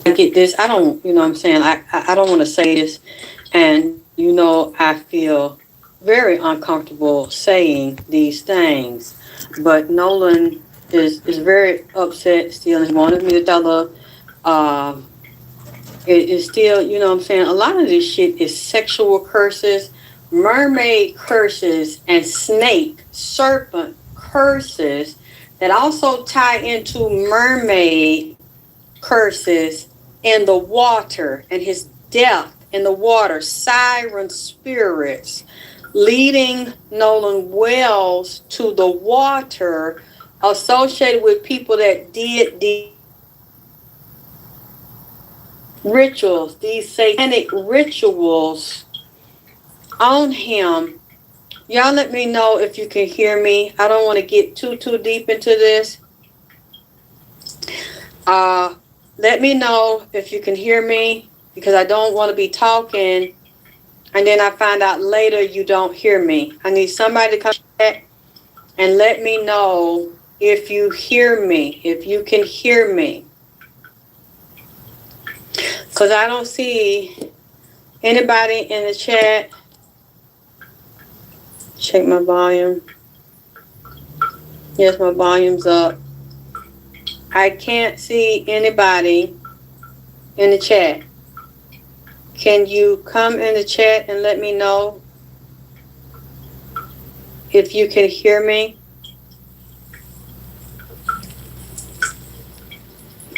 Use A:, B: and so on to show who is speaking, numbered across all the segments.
A: I get this. I don't, you know what I'm saying? I don't want to say this. And, you know, I feel very uncomfortable saying these things. But Nolan is very upset still. He wanted me to tell her. It is still, you know what I'm saying? A lot of this shit is sexual curses, mermaid curses, and snake, serpent curses that also tie into mermaid curses in the water and his death in the water, siren spirits leading Nolan Wells to the water associated with people that did the rituals, these satanic rituals on him. Y'all let me know if you can hear me. I don't want to get too deep into this. Let me know if you can hear me, because I don't want to be talking and then I find out later you don't hear me. I need somebody to come back and let me know if you hear me, if you can hear me. Because I don't see anybody in the chat. Check my volume. Yes, my volume's up. I can't see anybody in the chat. Can you come in the chat and let me know if you can hear me?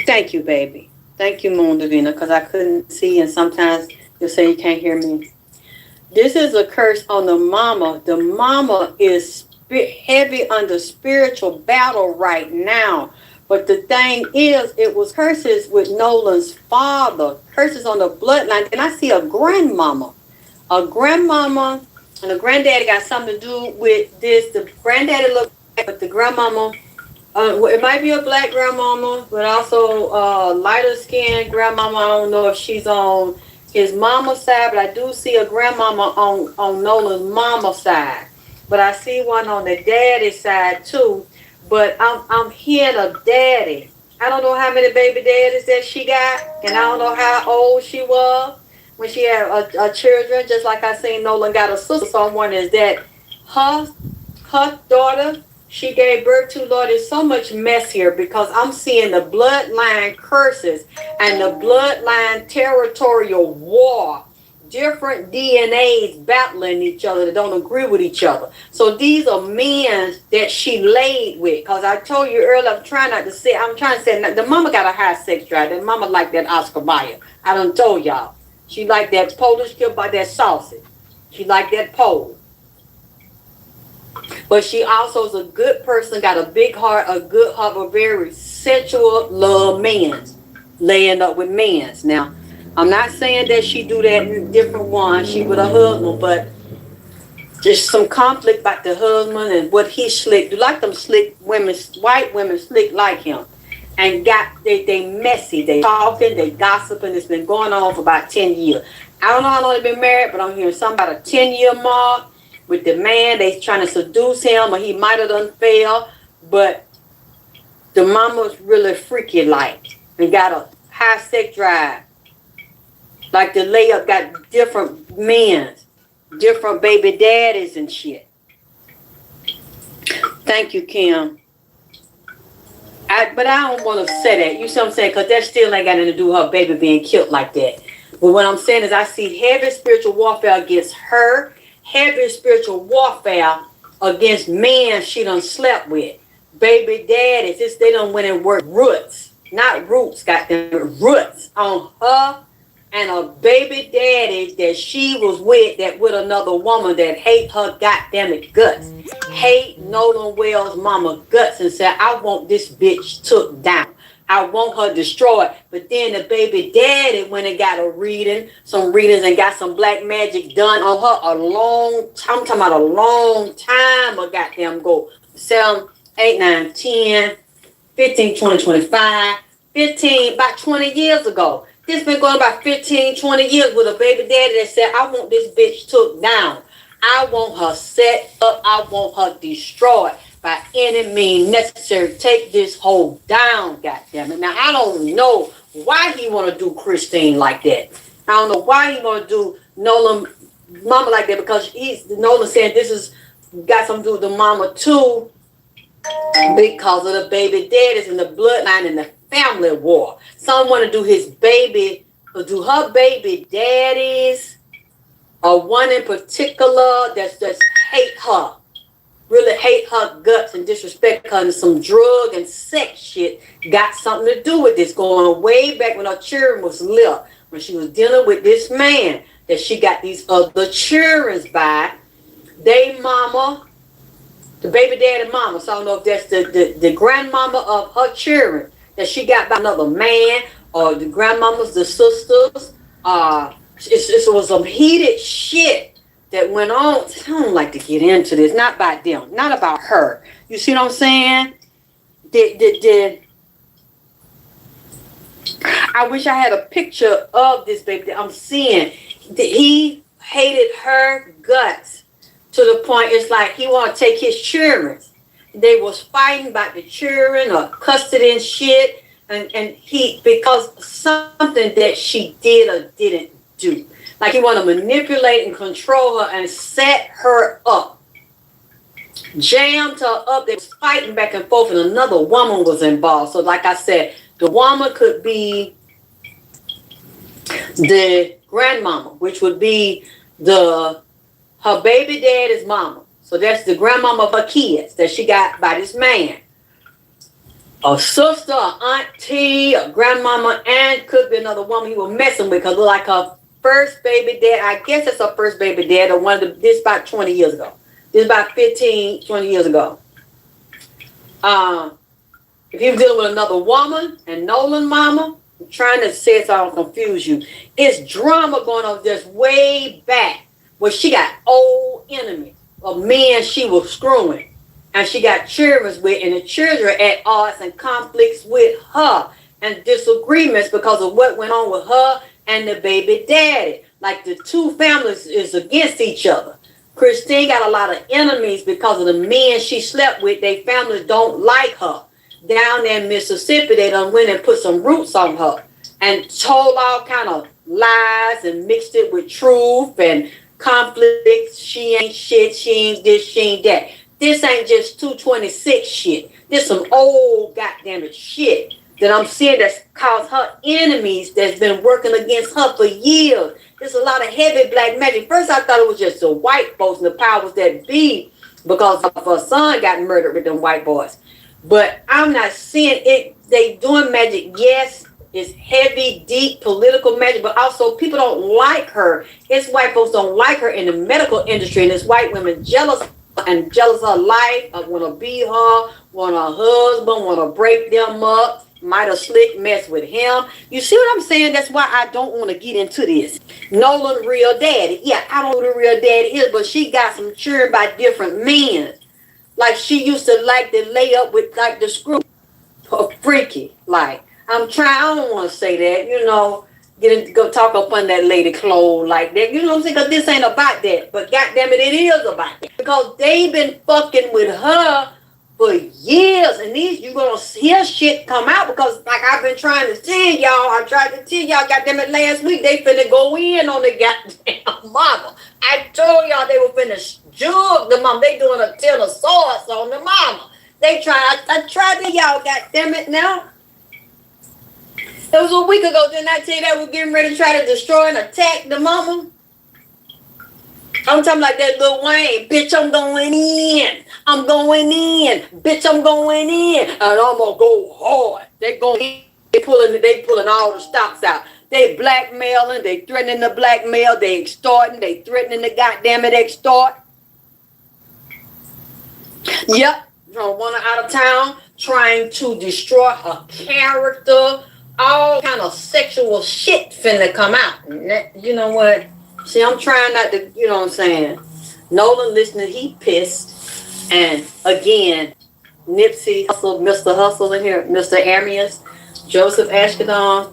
A: Thank you, baby. Thank you, Moon Divina, because I couldn't see, and sometimes you'll say you can't hear me. This is a curse on the mama. The mama is heavy under spiritual battle right now. But the thing is, it was curses with Nolan's father, curses on the bloodline. And I see a grandmama. A grandmama and a granddaddy got something to do with this. The granddaddy looked black, but the grandmama, it might be a black grandmama, but also lighter skinned grandmama. I don't know if she's on his mama's side, but I do see a grandmama on Nolan's mama's side. But I see one on the daddy's side too. But I'm hearing a daddy. I don't know how many baby daddies that she got, and I don't know how old she was when she had a children. Just like I seen Nolan got a sister. So I'm wondering, is that her daughter she gave birth to? Lord, it's so much mess here, because I'm seeing the bloodline curses and the bloodline territorial war. Different DNAs battling each other that don't agree with each other. So these are men that she laid with. Because I told you earlier, I'm trying to say, the mama got a high sex drive. The mama like that Oscar Mayer. I done told y'all. She like that Polish girl by that sausage. She like that pole. But she also is a good person, got a big heart, a good heart, a very sensual, love men's. Laying up with men's. Now, I'm not saying that she do that in different ones. She with her husband, but there's some conflict about the husband and what he slick. Do like them slick women, white women slick like him. And they messy. They talking, they gossiping. It's been going on for about 10 years. I don't know how long they've been married, but I'm hearing something about a 10-year mark with the man. They trying to seduce him, or he might have done fail. But the mama's really freaky like and got a high sex drive. Like the layup got different men, different baby daddies and shit. Thank you, Kim. But I don't want to say that. You see what I'm saying? Because that still ain't got anything to do with her baby being killed like that. But what I'm saying is I see heavy spiritual warfare against her, heavy spiritual warfare against men she done slept with. Baby daddies, they done went and worked roots. Not roots, got them roots on her and a baby daddy that she was with, that with another woman that hate her goddamn guts. Hate Nolan Wells' mama guts and said, I want this bitch took down. I want her destroyed. But then the baby daddy went and got some readings and got some black magic done on her I'm talking about a long time ago, goddamn go. 7, 8, 9, 10, 15, 20, 25, 15, about 20 years ago. This been going about 15, 20 years with a baby daddy that said, I want this bitch took down. I want her set up. I want her destroyed by any means necessary. Take this hoe down, goddammit. Now, I don't know why he want to do Christine like that. I don't know why he want to do Nolan mama like that, because Nolan saying this is got something to do with the mama too, because of the baby daddies and the bloodline and the family war. Some want to do his baby, or do her baby daddies, or one in particular that's just hate her. Really hate her guts and disrespect her, and some drug and sex shit got something to do with this, going way back when her children was little, when she was dealing with this man that she got these other children by. They mama, the baby daddy mama, so I don't know if that's the grandmama of her children that she got by another man, or the grandmamas, the sisters. It was some heated shit that went on. I don't like to get into this. Not by them. Not about her. You see what I'm saying? I wish I had a picture of this baby that I'm seeing. He hated her guts to the point it's like he want to take his children. They was fighting about the children or custody and shit. And he, because something that she did or didn't do. Like he want to manipulate and control her and set her up. Jammed her up. They was fighting back and forth, and another woman was involved. So like I said, the woman could be the grandmama, which would be her baby daddy's mama. So that's the grandmama of her kids that she got by this man. A sister, a auntie, a grandmama, and could be another woman he was messing with, because like her first baby dad, I guess it's her first baby dad, or one of this about 20 years ago. This about 15, 20 years ago. If he was dealing with another woman and Nolan mama, I'm trying to say it so I don't confuse you. It's drama going on just way back where she got old enemies of men she was screwing. And she got children with, and the children are at odds and conflicts with her and disagreements because of what went on with her and the baby daddy. Like the two families is against each other. Christine got a lot of enemies because of the men she slept with. They families don't like her. Down there in Mississippi, they done went and put some roots on her and told all kind of lies and mixed it with truth and conflicts. She ain't shit, she ain't this, she ain't that. This ain't just 226 shit. This some old goddamn shit that I'm seeing that's caused her enemies that's been working against her for years. There's a lot of heavy black magic. First, I thought it was just the white folks and the powers that be, because of her son got murdered with them white boys. But I'm not seeing it. They doing magic. Yes, it's heavy, deep political magic, but also people don't like her. It's white folks don't like her in the medical industry, and it's white women jealous of her life, want to be her, want her husband, want to break them up, might have slick mess with him. You see what I'm saying? That's why I don't want to get into this. Nolan real daddy. Yeah, I don't know who the real daddy is, but she got some children by different men. Like she used to like to lay up with like the screw. Freaky. Like, I don't want to say that, go talk up on that lady clothes like that. You know what I'm saying? Because this ain't about that. But goddamn it, it is about that. Because they been fucking with her for years. And you're going to hear shit come out, because like I've been trying to tell y'all, I tried to tell y'all, goddamn it, last week, they finna go in on the goddamn mama. I told y'all they were finna jug the mama. They doing a Tylosaurus on the mama. I tried to y'all, goddamn it now. It was a week ago, didn't I tell you that we're getting ready to try to destroy and attack the mama? I'm talking like that Lil Wayne. Bitch, I'm going in. I'm going in. Bitch, I'm going in. And I'm going to go hard. They going in. They pulling all the stops out. They blackmailing. They threatening to blackmail. They extorting. They threatening to goddamn it extort. Yep. From one out of town, trying to destroy her character. All kind of sexual shit finna come out. You know what? See, I'm trying not to, you know what I'm saying? Nolan listening, he pissed. And again, Nipsey Hussle, Mr. Hustle in here, Mr. Amius, Joseph Ashkedon.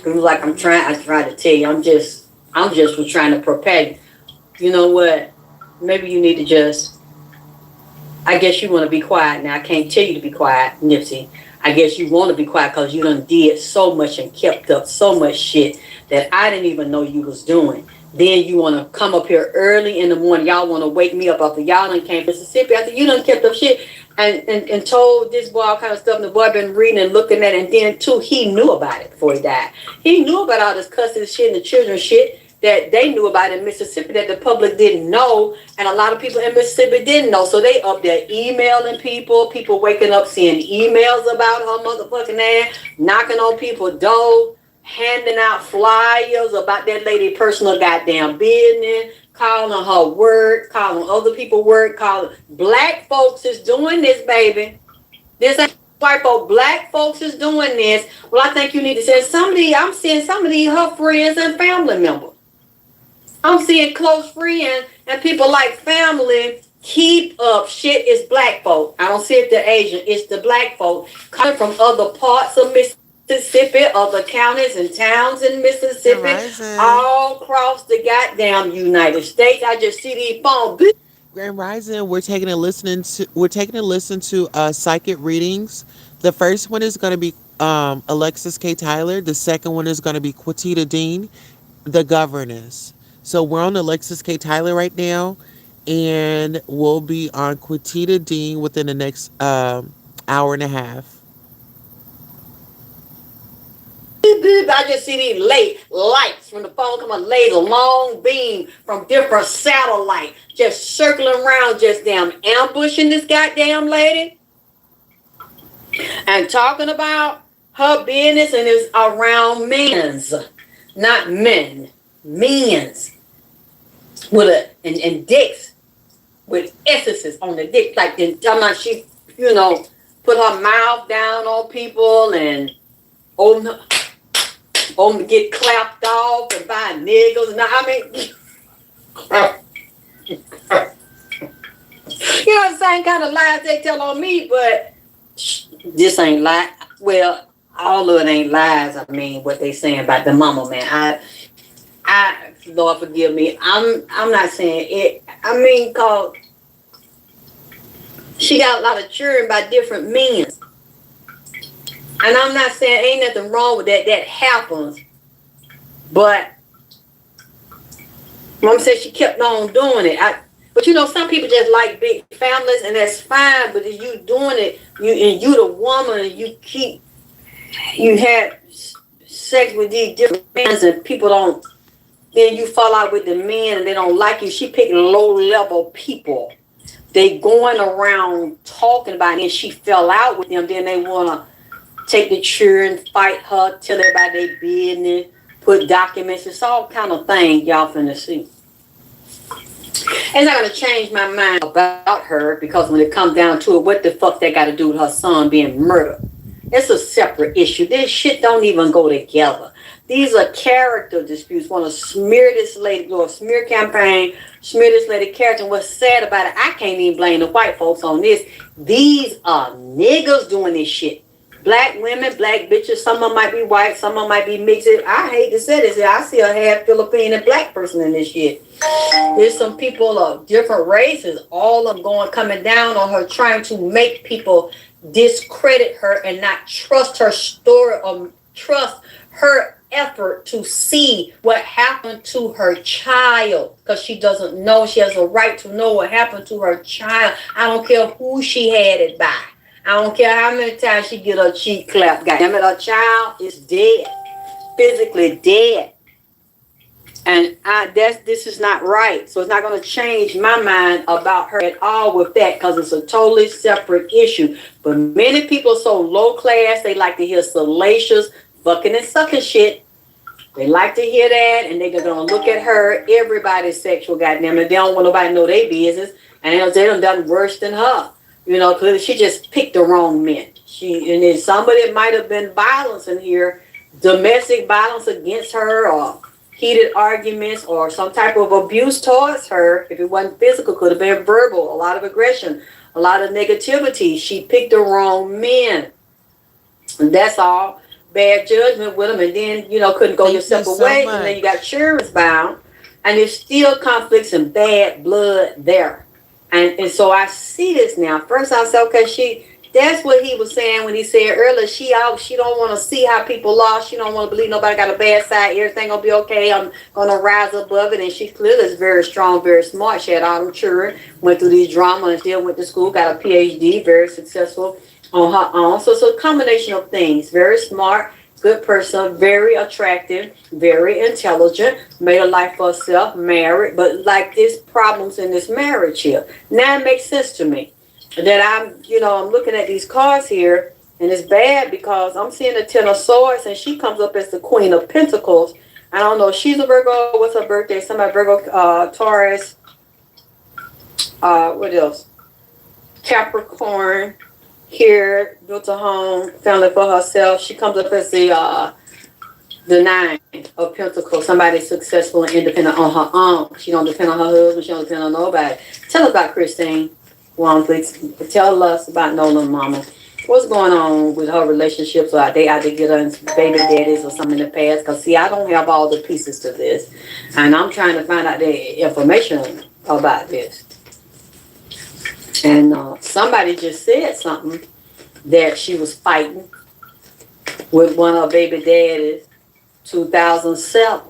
A: He was like, I tried to tell you, I'm just trying to prepare you. You know what? Maybe you need to I guess you want to be quiet now. I can't tell you to be quiet, Nipsey. I guess you want to be quiet because you done did so much and kept up so much shit that I didn't even know you was doing. Then you want to come up here early in the morning. Y'all want to wake me up after y'all done came to Mississippi after you done kept up shit and told this boy all kind of stuff. And the boy been reading and looking at it. And then, too, he knew about it before he died. He knew about all this cussing shit and the children shit that they knew about in Mississippi that the public didn't know, and a lot of people in Mississippi didn't know. So they up there emailing people waking up seeing emails about her motherfucking ass, knocking on people's door, handing out flyers about that lady personal goddamn business, calling her work, calling other people work, calling black folks is doing this, baby. This ain't white folk. Black folks is doing this. Well, I think you need to say I'm seeing some of these her friends and family members. I'm seeing close friends and people like family keep up. Shit is black folk. I don't see it the Asian. It's the black folk coming from other parts of Mississippi, other counties and towns in Mississippi, all across the goddamn United States. I just see these phones.
B: Grand Rising, we're taking a listen to psychic readings. The first one is going to be Alexyss K. Tylor. The second one is going to be QuaTita Dean, the governess. So we're on Alexyss K. Tylor right now, and we'll be on QuaTita Dean within the next hour and a half.
A: I just see these lights from the phone come on, laser, long beam from different satellites, just circling around, just damn ambushing this goddamn lady and talking about her business, and it's around men's, not men, men's, with and dicks, with essences on the dick, like I'm not, she, put her mouth down on people and get clapped off and buy niggles. And the same kind of lies they tell on me, but this ain't lie. Well, all of it ain't lies. I mean, what they saying about the mama, man. I Lord forgive me. I'm not saying it. I mean, cause she got a lot of children by different men. And I'm not saying ain't nothing wrong with that. That happens. But Mom said she kept on doing it. But some people just like big families, and that's fine. But if you doing it, you the woman, and you had sex with these different men, and people don't. Then you fall out with the men, and they don't like you. She picked low level people. They going around talking about it, and she fell out with them. Then they wanna take the children, fight her, tell everybody their business, put documents. It's all kind of thing y'all finna see. It's not gonna change my mind about her, because when it comes down to it, what the fuck they got to do with her son being murdered? It's a separate issue. This shit don't even go together. These are character disputes. Want to smear this lady, do a smear campaign, smear this lady character. And what's sad about it, I can't even blame the white folks on this. These are niggas doing this shit. Black women, black bitches, some of them might be white, some of them might be mixed. I hate to say this, I see a half Philippine and black person in this shit. There's some people of different races, all of them coming down on her, trying to make people discredit her and not trust her story or trust her effort to see what happened to her child, because she doesn't know. She has a right to know what happened to her child. I don't care who she had it by. I don't care how many times she get her cheek clapped. Goddamn it, her child is dead, physically dead, and this is not right. So it's not going to change my mind about her at all with that, because it's a totally separate issue. But many people are so low class, they like to hear salacious fucking and sucking shit. They like to hear that, and they're going to look at her. Everybody's sexual, goddamn it. They don't want nobody to know their business, and they done worse than her. Because she just picked the wrong men. And then somebody might have been violence in here, domestic violence against her, or heated arguments, or some type of abuse towards her. If it wasn't physical, could have been verbal, a lot of aggression, a lot of negativity. She picked the wrong men. And that's all. Bad judgment with them, and then, couldn't go your separate ways, and then you got insurance bound, and there's still conflicts and bad blood there. And so I see this now. First I said, okay, That's what he was saying when he said earlier, she don't want to see how people lost. She don't want to believe nobody got a bad side. Everything gonna be okay. I'm gonna rise above it. And she clearly is very strong, very smart. She had all them children, went through these drama and still went to school, got a PhD, very successful on her own. So it's a combination of things. Very smart, good person, very attractive, very intelligent, made a life for herself, married, but like there's problems in this marriage here. Now it makes sense to me that I'm looking at these cards here, and it's bad because I'm seeing the Ten of Swords, and she comes up as the Queen of Pentacles. I don't know. She's a Virgo. What's her birthday? Somebody Virgo, Taurus. What else? Capricorn. Here, built a home, family for herself. She comes up as the Nine of Pentacles. Somebody successful and independent on her own. She don't depend on her husband. She don't depend on nobody. Tell us about Christine. Tell us about Nolan, mama. What's going on with her relationships? Or are they out to get her baby daddies or something in the past? Because, see, I don't have all the pieces to this. And I'm trying to find out the information about this. And somebody just said something that she was fighting with one of her baby daddies 2007.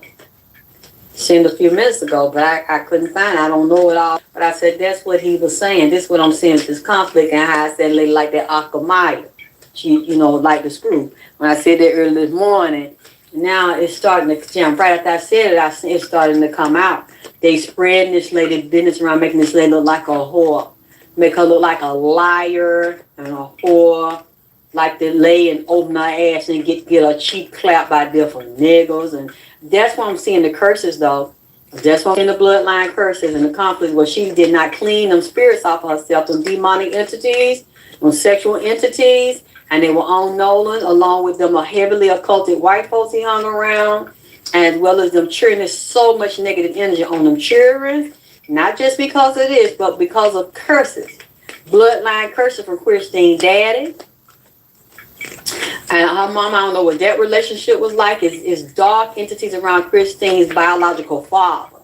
A: Seen a few minutes ago, but I couldn't find it. I don't know it all. But I said, that's what he was saying. This is what I'm seeing, this conflict, and how I said lady like that Akamaya. She, like the screw. When I said that early this morning, now it's starting to jump. Right after I said it, it's starting to come out. They spreading this lady business around, making this lady look like a whore. Make her look like a liar and a whore. Like to lay and open her ass and get a cheek clapped by different niggas. And that's why I'm seeing the curses, though. That's why I'm seeing the bloodline curses and the conflict where she did not clean them spirits off of herself, them demonic entities, them sexual entities, and they were on Nolan, along with them heavily occulted white folks he hung around, as well as them children. There's so much negative energy on them children, not just because of this, but because of curses. Bloodline curses from Christine's daddy. And her mom, I don't know what that relationship was like. It's dark entities around Christine's biological father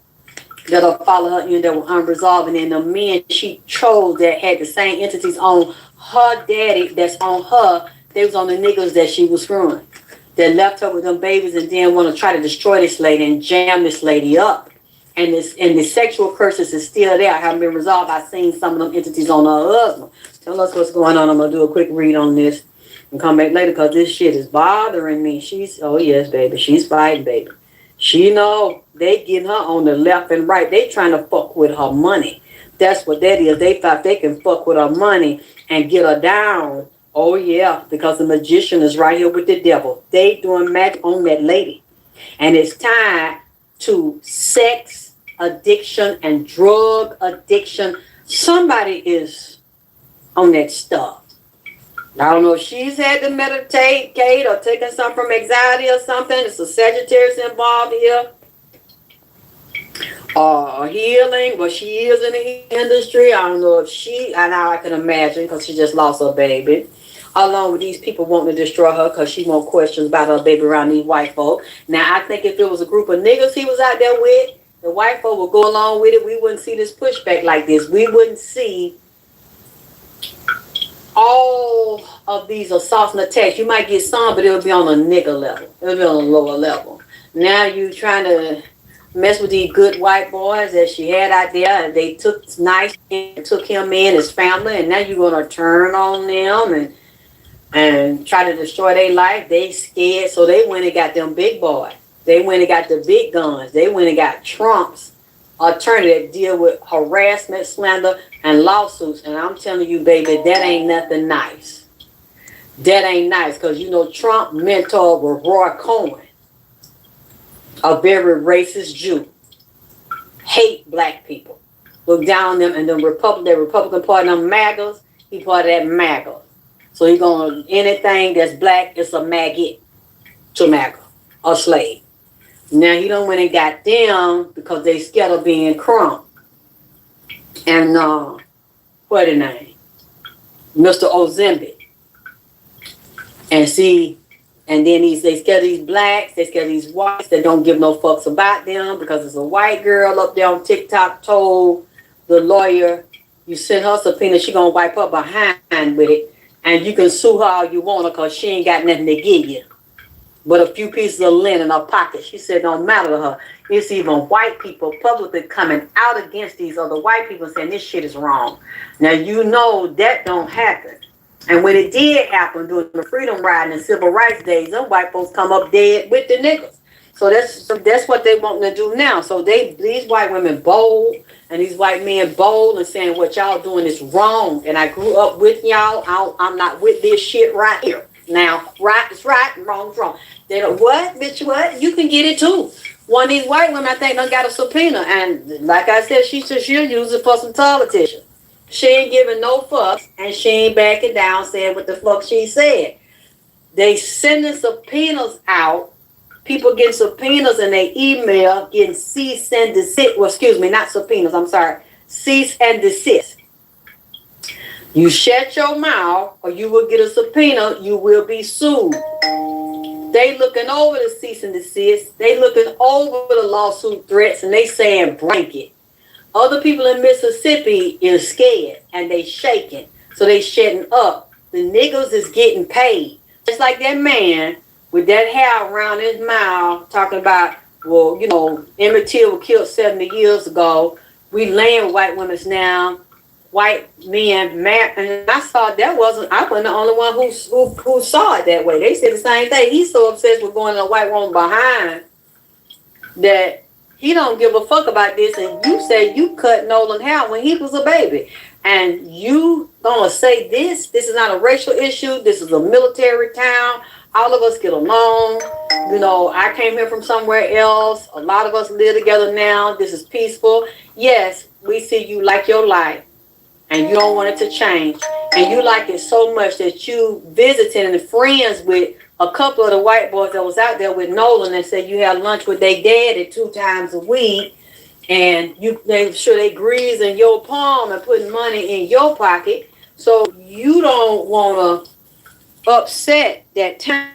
A: that'll follow her in that were unresolved. And then the men she chose that had the same entities on her daddy that's on her, they was on the niggas that she was screwing. That left her with them babies and then want to try to destroy this lady and jam this lady up. And the sexual curses is still there. I haven't been resolved. I've seen some of them entities on her husband. Tell us what's going on. I'm going to do a quick read on this and come back later because this shit is bothering me. Oh yes, baby. She's fighting, baby. She know they getting her on the left and right. They trying to fuck with her money. That's what that is. They thought they can fuck with her money and get her down. Oh yeah, because the magician is right here with the devil. They doing magic on that lady. And it's tied to sex addiction and drug addiction. Somebody is on that stuff. I don't know if she's had to meditate, Kate, or taking something from anxiety or something. It's a Sagittarius involved here. Healing, but she is in the industry. I don't know if now I can imagine because she just lost her baby. Along with these people wanting to destroy her because she won't questions about her baby around these white folk. Now, I think if it was a group of niggas he was out there with, the white folk would go along with it. We wouldn't see this pushback like this. We wouldn't see all of these assaults and attacks. You might get some, but it'll be on a nigga level. It'll be on a lower level. Now you trying to mess with these good white boys that she had out there, and they took him in, his family, and now you're gonna turn on them and try to destroy their life. They scared, so they went and got them big boys. They went and got the big guns. They went and got Trump's attorney that deal with harassment, slander, and lawsuits. And I'm telling you, baby, that ain't nothing nice. That ain't nice, because Trump mentored with Roy Cohen, a very racist Jew. Hate black people. Look down on them, and the Republican Party, them MAGAs, he part of that MAGA. So he gonna, anything that's black, it's a maggot to MAGA, a slave. Now he done went and got them because they scared of being crump. And what the name? Mr. Ozembic. And see, and then they scared of these blacks, they scared of these whites that don't give no fucks about them because it's a white girl up there on TikTok told the lawyer, you send her subpoena, she gonna wipe her behind with it. And you can sue her all you want because she ain't got nothing to give you but a few pieces of lint in her pocket. She said don't matter to her. It's even white people publicly coming out against these other white people saying this shit is wrong. Now you know that don't happen. And when it did happen during the freedom riding and civil rights days, them white folks come up dead with the niggas. So that's what they want to do now. So these white women bold and these white men bold and saying what y'all doing is wrong. And I grew up with y'all. I'm not with this shit right here. Now, right is right and wrong is wrong. They don't, what, bitch, what? You can get it too. One of these white women, I think, done got a subpoena. And like I said, she said she'll use it for some politicians. She ain't giving no fucks, and she ain't backing down saying what the fuck she said. They sending subpoenas out. People getting subpoenas in their email, getting cease and desist. Well, excuse me, not subpoenas, I'm sorry. Cease and desist. You shut your mouth or you will get a subpoena, you will be sued. They looking over the cease and desist. They looking over the lawsuit threats and they saying break it. Other people in Mississippi is scared and they shaking. So they shutting up. The niggas is getting paid. Just like that man with that hair around his mouth talking about, well, you know, Emmett Till was killed 70 years ago. We laying white women now. White men, and I saw that wasn't. I wasn't the only one who saw it that way. They said the same thing. He's so obsessed with going to a white woman behind that he don't give a fuck about this. And you say you cut Nolan hair when he was a baby, and you gonna say this? This is not a racial issue. This is a military town. All of us get along. You know, I came here from somewhere else. A lot of us live together now. This is peaceful. Yes, we see you like your life. And you don't want it to change. And you like it so much that you visited and friends with a couple of the white boys that was out there with Nolan and said you had lunch with their daddy 2 times a week. And they sure they greasing your palm and putting money in your pocket. So you don't want to upset that time.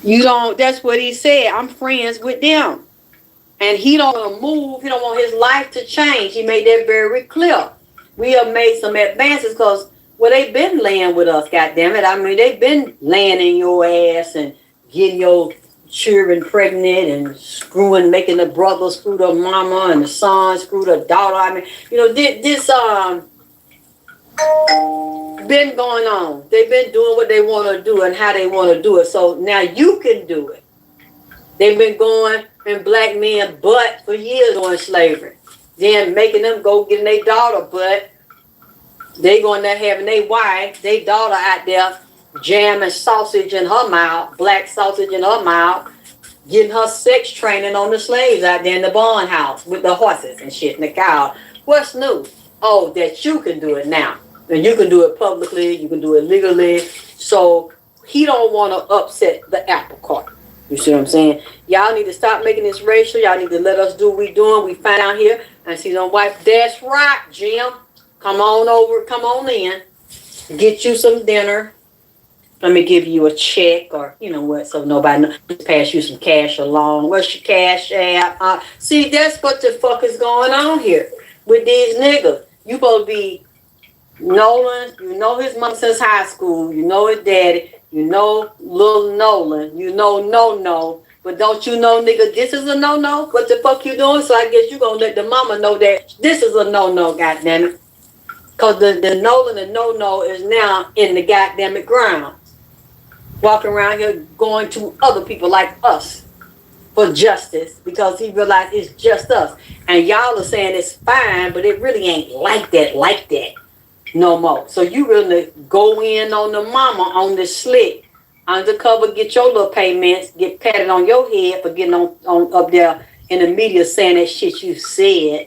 A: You don't, that's what he said. I'm friends with them. And he don't want to move. He don't want his life to change. He made that very clear. We have made some advances because, well, they've been laying with us, goddammit. I mean, they've been laying in your ass and getting your children pregnant and screwing, making the brother screw the mama and the son screw the daughter. I mean, you know, this been going on. They've been doing what they want to do and how they want to do it. So now you can do it. They've been going in black men butt for years on slavery. Then making them go getting their daughter butt. They going there having their wife, their daughter out there jamming sausage in her mouth, black sausage in her mouth, getting her sex training on the slaves out there in the barn house with the horses and shit and the cow. What's new? Oh, that you can do it now. And you can do it publicly, you can do it legally. So he don't want to upset the apple cart. You see what I'm saying? Y'all need to stop making this racial. Y'all need to let us do what we doing. We find out here and see them white. That's right, Jim. Come on over. Come on in. Get you some dinner. Let me give you a check or, you know what, so nobody knows. Just pass you some cash along. What's your cash app? See, that's what the fuck is going on here with these niggas. You supposed to be Nolan. You know his mom since high school. You know his daddy. You know little Nolan. You know no. But don't you know, nigga, this is a no-no? What the fuck you doing? So I guess you gonna let the mama know that this is a no-no, goddammit. Because the Nolan and no-no is now in the goddammit ground. Walking around here going to other people like us for justice because he realized it's just us. And y'all are saying it's fine, but it really ain't like that no more. So you really go in on the mama on the slick, undercover, get your little payments, get patted on your head for getting on up there in the media saying that shit you said.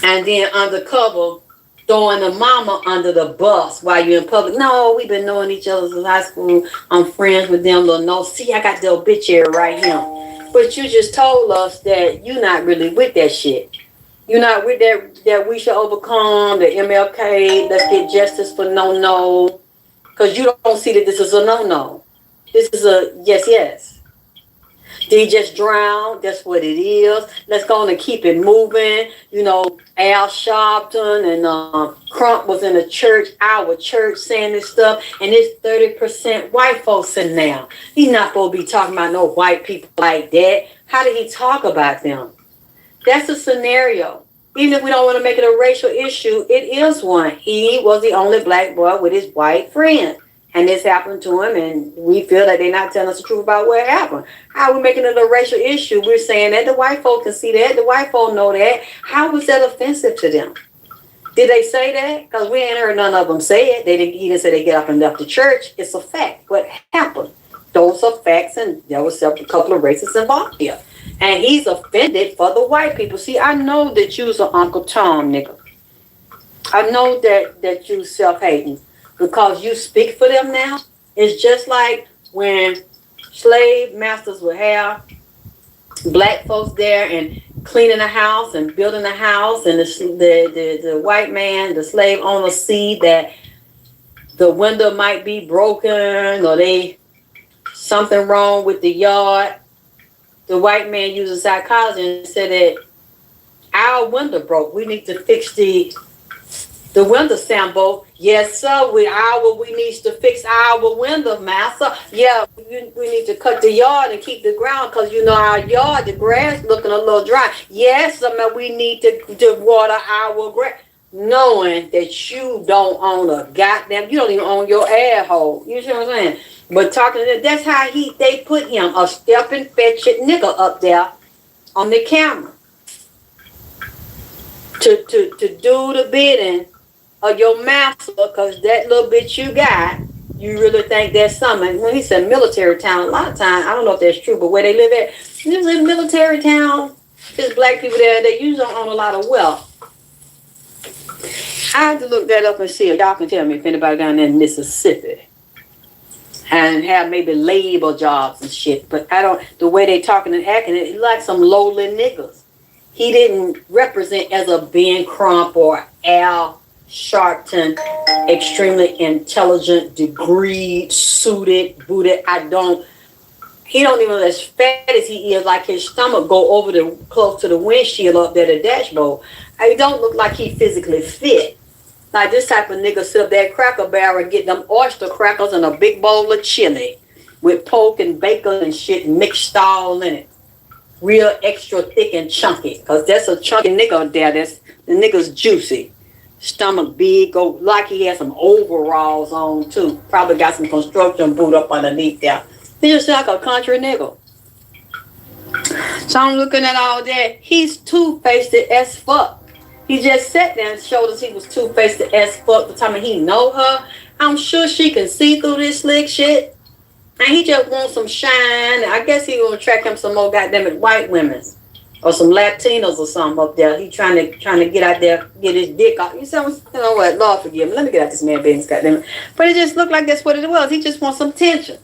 A: And then undercover throwing the mama under the bus while you're in public. No, we've been knowing each other since high school. I'm friends with them. Little no, see, I got the obituary right here. But you just told us that you're not really with that shit. You're not with that we should overcome, the MLK, let's get justice for no. Because you don't see that this is a no. This is a yes. They just drowned. That's what it is. Let's go on and keep it moving. You know, Al Sharpton and Crump was in a church, our church, saying this stuff, and it's 30% white folks in now. He's not supposed to be talking about no white people like that. How did he talk about them? That's a scenario. Even if we don't want to make it a racial issue, it is one. He was the only black boy with his white friend. And this happened to him, and we feel that they're not telling us the truth about what happened. How are we making it a racial issue? We're saying that the white folk can see that, the white folk know that. How was that offensive to them? Did they say that? Because we ain't heard none of them say it. They didn't even say they get up and left the church. It's a fact. What happened? Those are facts, and there was a couple of racists involved here. And he's offended for the white people. See, I know that you's an Uncle Tom, nigga. I know that you self-hating. Because you speak for them now. It's just like when slave masters would have black folks there and cleaning the house and building the house, and the white man, the slave owner, see that the window might be broken or something wrong with the yard. The white man uses psychology and said that our window broke. We need to fix the window, Sambo. Yes, sir. We need to fix our window, master. Yeah, we need to cut the yard and keep the ground, because you know our yard, the grass looking a little dry. Yes, we need to water our grass. Knowing that you don't own you don't even own your air hole. You see what I'm saying? But talking to them, that's how they put him, a stepping fetch it nigga, up there on the camera to do the bidding of your master, because that little bit you got, you really think that's something. When he said military town, a lot of times, I don't know if that's true, but where they live at, this is a military town. There's black people there. They usually own a lot of wealth. I have to look that up and see if y'all can tell me if anybody down there in Mississippi and have maybe labor jobs and shit. But the way they talking and acting, it's like some lowly niggas. He didn't represent as a Ben Crump or Al Sharpton, extremely intelligent, degreed, suited, booted. He don't even, as fat as he is, like his stomach go over close to the windshield up there, the dashboard. He don't look like he physically fit. Like this type of nigga sit up there at Cracker Barrel and get them oyster crackers and a big bowl of chili with pork and bacon and shit mixed all in it. Real extra thick and chunky, because that's a chunky nigga there. The nigga's juicy. Stomach big, go like he has some overalls on too. Probably got some construction boot up underneath there. He just like a country nigga. So I'm looking at all that. He's two-faced as fuck. He just sat there and showed us he was two-faced as fuck. The time he know her, I'm sure she can see through this slick shit. And he just wants some shine. I guess he gonna attract him some more goddamn white women. Or some Latinos or something up there. He trying to get out there, get his dick off. You know what? Lord forgive me. Let me get out this man business, goddamn it. But it just looked like that's what it was. He just wants some attention.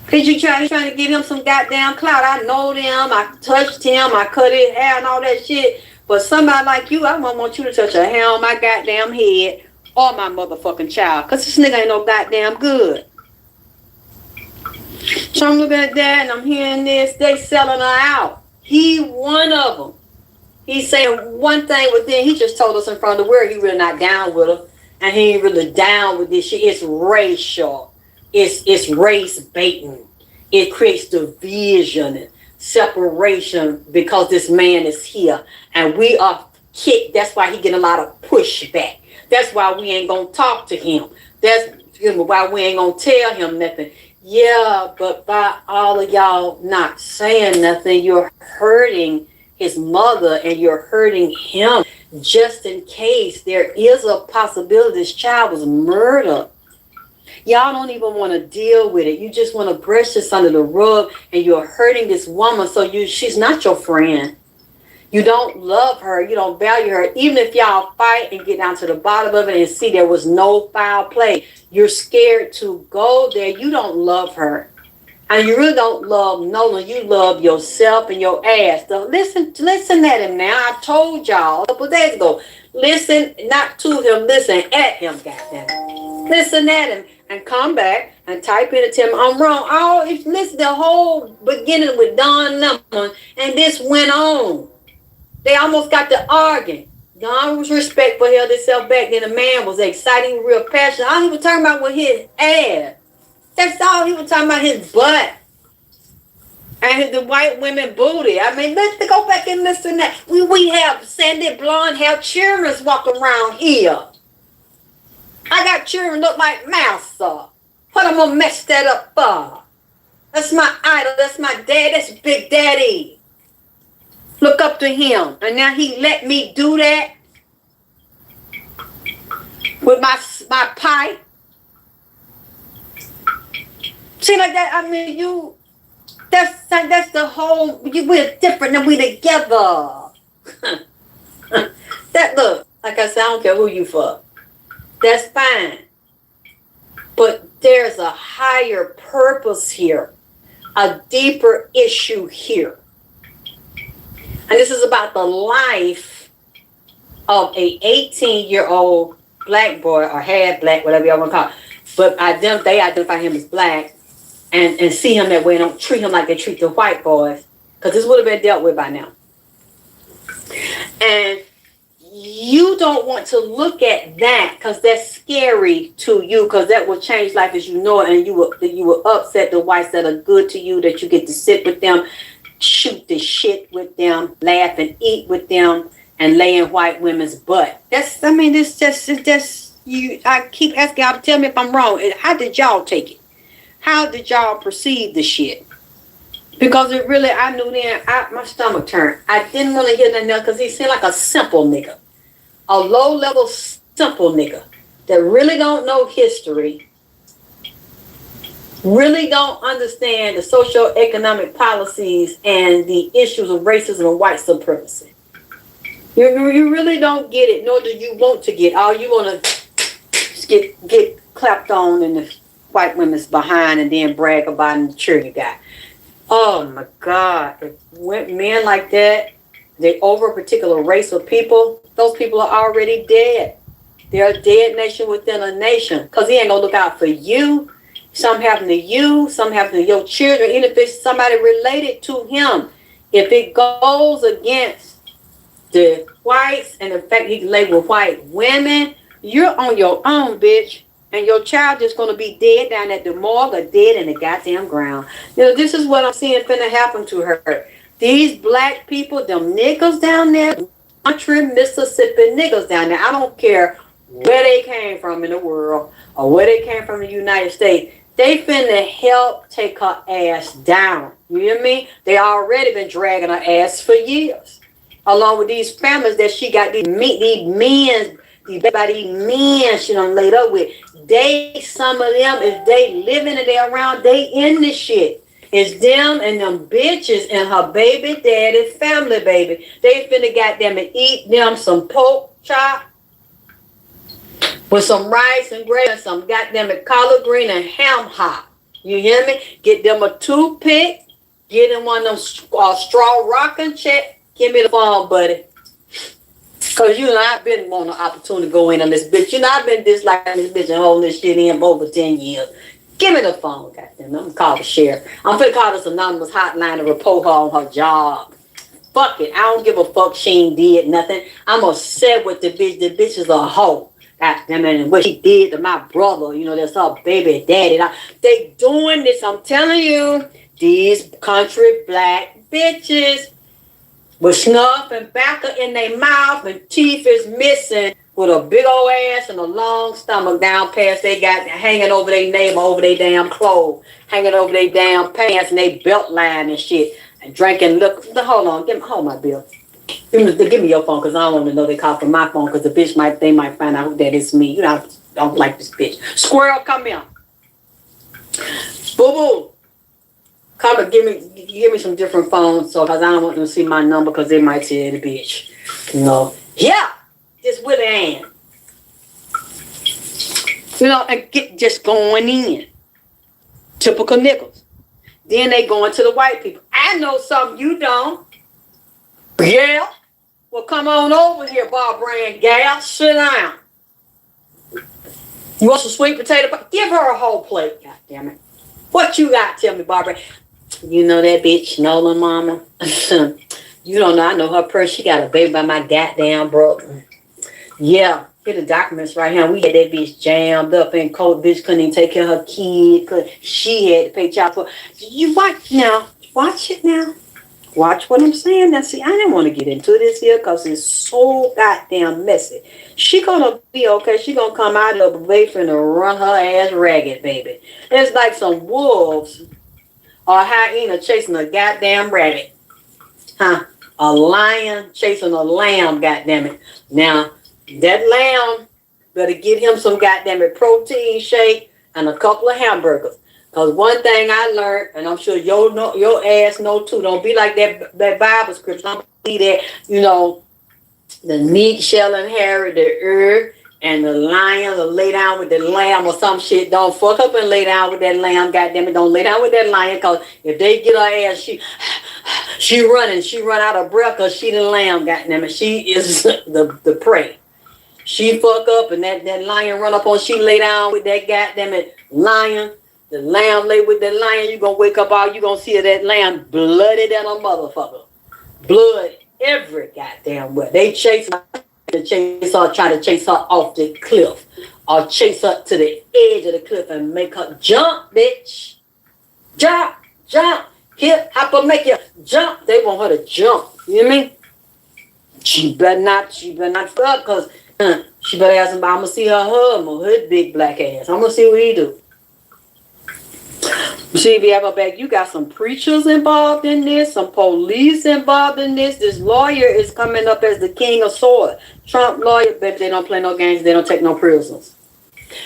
A: He's trying to give him some goddamn clout. I know them. I touched him. I cut his hair and all that shit. But somebody like you, I don't want you to touch a hair on my goddamn head or my motherfucking child. Because this nigga ain't no goddamn good. So I'm looking at that and I'm hearing this. They selling her out. He one of them. He's saying one thing, but then he just told us in front of the world he really not down with her. And he ain't really down with this shit. It's racial. It's race baiting. It creates division and separation because this man is here. And we are kicked. That's why he getting a lot of pushback. That's why we ain't going to talk to him. That's why we ain't going to tell him nothing. Yeah, but by all of y'all not saying nothing, you're hurting his mother and you're hurting him just in case there is a possibility this child was murdered. Y'all don't even want to deal with it. You just want to brush this under the rug and you're hurting this woman. So she's not your friend. You don't love her. You don't value her. Even if y'all fight and get down to the bottom of it and see there was no foul play, you're scared to go there. You don't love her. And you really don't love Nolan. You love yourself and your ass. So listen at him now. I told y'all a couple days ago. Listen, not to him. Listen at him, goddamn. Listen at him. and come back and type in and tell me I'm wrong. Oh, it's listen, the whole beginning with Don Lemon, and this went on. They almost got to arguing. Don was respectful, held himself back. Then the man was exciting, real passionate. All he was talking about was his ass. That's all he was talking about, his butt. And the white women booty. I mean, let's go back and listen to that. We have sandy blonde hair children walking around here. I got children look like mouse. What I'm gonna mess that up for? That's my idol. That's my dad. That's Big Daddy. Look up to him. And now he let me do that with my pipe. See, like that, I mean, that's the whole, we're different and we together. That look, like I said, I don't care who you for. That's fine. But there's a higher purpose here, a deeper issue here. And this is about the life of a 18-year-old black boy, or half black, whatever y'all want to call it. But they identify him as black and see him that way and don't treat him like they treat the white boys. Because this would have been dealt with by now. And you don't want to look at that because that's scary to you, because that will change life as you know it. And you will upset the whites that are good to you, that you get to sit with them, shoot the shit with them, laugh and eat with them, and lay in white women's butt. This you. I keep asking y'all to tell me if I'm wrong. How did y'all take it? How did y'all perceive the shit? Because it really, I knew then, my stomach turned. I didn't want to hear nothing else because he seemed like a simple nigga. A low-level simple nigga that really don't know history, really don't understand the socio-economic policies and the issues of racism and white supremacy. You really don't get it, nor do you want to get. All you want to get clapped on in the white women's behind and then brag about the cheer you got. Oh my God. If men like that, they over a particular race of people, those people are already dead. They're a dead nation within a nation. Because he ain't going to look out for you. Something happen to you. Something happen to your children. Even if it's somebody related to him. If it goes against the whites and the fact he can label with white women, you're on your own, bitch. And your child is going to be dead down at the morgue or dead in the goddamn ground. You know, this is what I'm seeing finna happen to her. These black people, them niggas down there, country Mississippi niggas down there, I don't care where they came from in the world or where they came from in the United States, they finna help take her ass down. You hear me? They already been dragging her ass for years. Along with these families that she got, these men she done laid up with. Some of them, if they living and they around, they in this shit. It's them and them bitches and her baby daddy family, baby. They finna goddamn it eat them some pork chop with some rice and gravy and some goddamn it collard green and ham hock. You hear me? Get them a toothpick. Get them one of them straw rocking check. Give me the phone, buddy. Because, you know, I've been wanting an opportunity to go in on this bitch. You know, I've been disliking this bitch and holding this shit in for over 10 years. Give me the phone, goddamn. I'm going to call the sheriff. I'm going to call this anonymous hotline to report her on her job. Fuck it. I don't give a fuck she ain't did nothing. I'm upset with the bitch. The bitch is a hoe. Goddamn it. And what she did to my brother, you know, that's her baby daddy. They doing this, I'm telling you. These country black bitches with snuff and backer in their mouth and teeth is missing, with a big old ass and a long stomach down past they got hanging over their navel, over their damn clothes, hanging over their damn pants and they belt line and shit, and drinking. Look, hold on, hold my bill. Give me your phone, because I don't want to know they call from my phone, because the bitch they might find out that it's me. You know, I don't like this bitch. Squirrel, come here. Boo boo. Come and give me some different phones, so because I don't want them to see my number, because they might say the bitch. You know. Yeah, this Willie Ann. You know, and get just going in. Typical niggas. Then they going to the white people. I know something you don't. Yeah. Well, come on over here, Barbara and gal. Sit down. You want some sweet potato pie? Give her a whole plate, God damn it. What you got? Tell me, Barbara. You know that bitch, Nolan mama? You don't know. I know her person. She got a baby by my goddamn brother. Yeah. Get the documents right here. We had that bitch jammed up in cold. Bitch couldn't even take care of her kid because she had to pay child support. You watch now. Watch it now. Watch what I'm saying. Now, see, I didn't want to get into this here because it's so goddamn messy. She gonna be okay. She gonna come out of the way finna run her ass ragged, baby. It's like some wolves or a hyena chasing a goddamn rabbit. Huh? A lion chasing a lamb, goddamn it. Now, that lamb better get him some goddamn it protein shake and a couple of hamburgers. Because one thing I learned, and I'm sure your ass know too, don't be like that Bible scripture. Don't be that, the meek shall inherit the earth, and the lion will lay down with the lamb or some shit. Don't fuck up and lay down with that lamb, goddammit. Don't lay down with that lion, because if they get her ass, she run out of breath because she the lamb, goddammit. She is the prey. She fuck up and that lion run up on, she lay down with that goddamn lion. The lamb lay with that lion, you gonna wake up out, you gonna see that lamb bloody than a motherfucker. Blood every goddamn way. They try to chase her off the cliff. Or chase her to the edge of the cliff and make her jump, bitch. Jump. Hip, hop up, make you jump. They want her to jump. You hear me? She better not fuck, because she better ask him, I'm going to see her hug, her big black ass. I'm going to see what he do. See, if you have a back, you got some preachers involved in this, some police involved in this. This lawyer is coming up as the king of sword. Trump lawyer, baby, they don't play no games. They don't take no prisoners.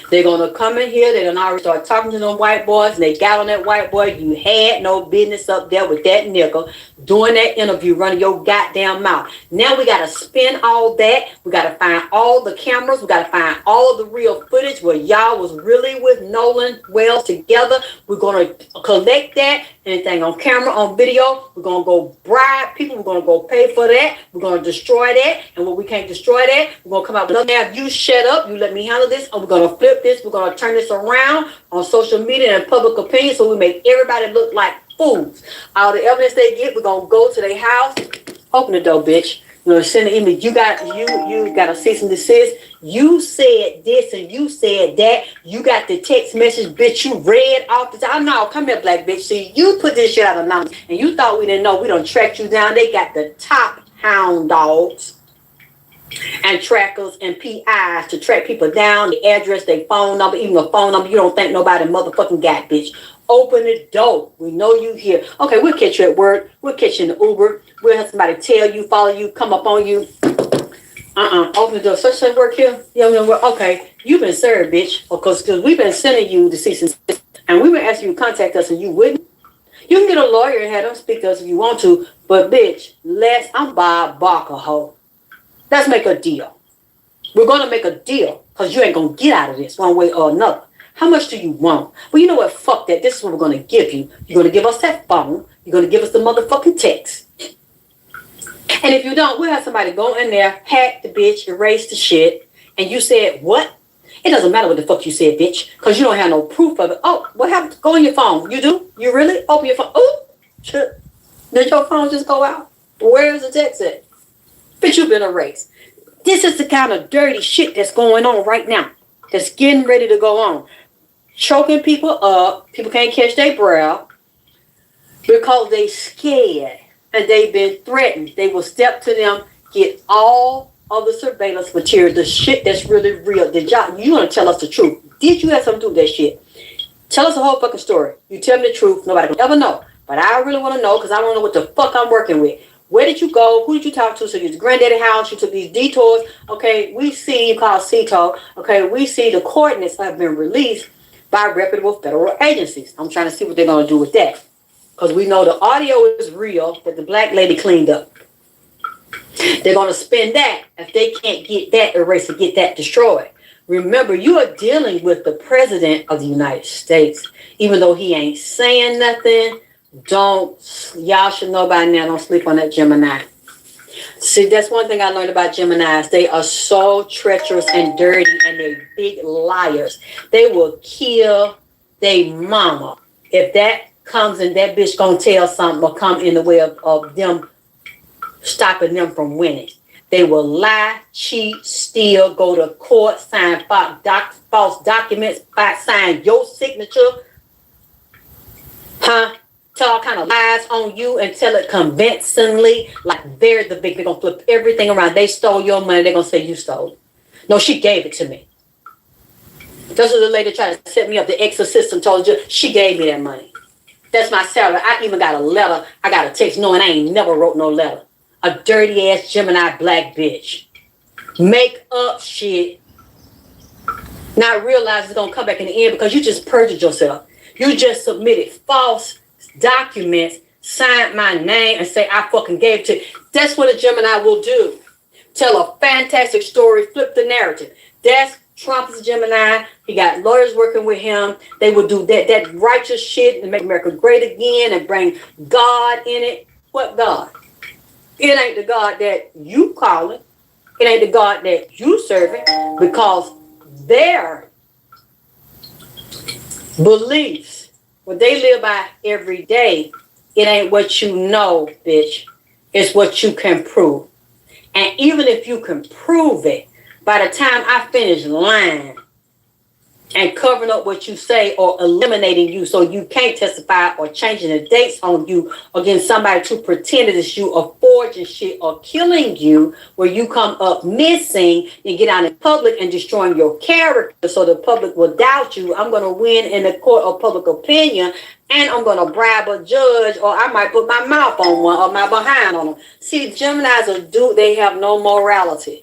A: They're going to come in here. They're going to already start talking to them white boys. And they got on that white boy. You had no business up there with that nigga doing that interview, running your goddamn mouth. Now we got to spin all that. We got to find all the cameras. We got to find all the real footage where y'all was really with Nolan Wells together. We're going to collect that. Anything on camera, on video. We're going to go bribe people. We're going to go pay for that. We're going to destroy that. And when we can't destroy that, we're going to come out with another. Now, you shut up. You let me handle this. And we're going to flip this. We're going to turn this around on social media and public opinion so we make everybody look like fools. All the evidence they get, we're going to go to their house. Open the door, bitch. Send an email. You got a cease and desist. You said this and you said that. You got the text message, bitch. You read off the top. No, come here, black bitch. See, you put this shit out of anonymous, and you thought we didn't know. We done tracked you down. They got the top hound dogs and trackers and PIs to track people down, the address, their phone number, even the phone number. You don't think nobody motherfucking got, bitch. Open the door. We know you here. Okay, we'll catch you at work. We'll catch you in the Uber. We'll have somebody tell you, follow you, come up on you. Open the door. Such work here? Yeah, okay. You've been served, bitch. Because we've been sending you the cease and desist, and we've been asking you to contact us, and you wouldn't. You can get a lawyer and have them speak to us if you want to, but bitch, I'm Bob Barker, ho. Let's make a deal. We're going to make a deal because you ain't going to get out of this one way or another. How much do you want? Well, you know what? Fuck that. This is what we're going to give you. You're going to give us that phone. You're going to give us the motherfucking text. And if you don't, we'll have somebody go in there, hack the bitch, erase the shit. And you said, what? It doesn't matter what the fuck you said, bitch, because you don't have no proof of it. Oh, what happened? Go on your phone. You do? You really? Open your phone. Oh, shit. Did your phone just go out? Where is the text at? Bitch, you've been erased. This is the kind of dirty shit that's going on right now. That's getting ready to go on. Choking people up. People can't catch their breath because they scared and they've been threatened. They will step to them, get all of the surveillance material, the shit that's really real. You want to tell us the truth? Did you have something to do with that shit? Tell us the whole fucking story. You tell me the truth. Nobody will ever know. But I really want to know because I want to know what the fuck I'm working with. Where did you go? Who did you talk to? So you're at granddaddy house. You took these detours. Okay, we see you call CETO. Okay, we see the coordinates have been released by reputable federal agencies. I'm trying to see what they're going to do with that. Because we know the audio is real that the black lady cleaned up. They're going to spend that if they can't get that erased or get that destroyed. Remember, you are dealing with the president of the United States. Even though he ain't saying nothing, y'all should know by now, don't sleep on that Gemini. See, that's one thing I learned about Geminis. They are so treacherous and dirty, and they're big liars. They will kill their mama if that comes and that bitch gonna tell something or come in the way of them stopping them from winning. They will lie, cheat, steal, go to court, sign false documents, sign your signature, tell all kind of lies on you and tell it convincingly, like they're the big. They're gonna flip everything around. They stole your money. They're gonna say you stole it. No, she gave it to me. This was the lady trying to set me up. The exorcist and told you she gave me that money. That's my salary. I even got a letter. I got a text knowing I ain't never wrote no letter. A dirty ass Gemini black bitch. Make up shit. Not realize it's gonna come back in the end because you just perjured yourself. You just submitted false documents, signed my name, and say I fucking gave it to you. That's what a Gemini will do. Tell a fantastic story, flip the narrative. That's Trump's Gemini. He got lawyers working with him. They will do that righteous shit and make America great again and bring God in it. What God? It ain't the God that you calling. It ain't the God that you serving, because their beliefs, what they live by every day, it ain't what you know, bitch. It's what you can prove. And even if you can prove it, by the time I finish lying and covering up what you say or eliminating you so you can't testify or changing the dates on you or getting somebody to pretend that it's you or forging shit or killing you where you come up missing and get out in public and destroying your character so the public will doubt you, I'm going to win in the court of public opinion and I'm going to bribe a judge or I might put my mouth on one or my behind on them. See, Geminis are they have no morality.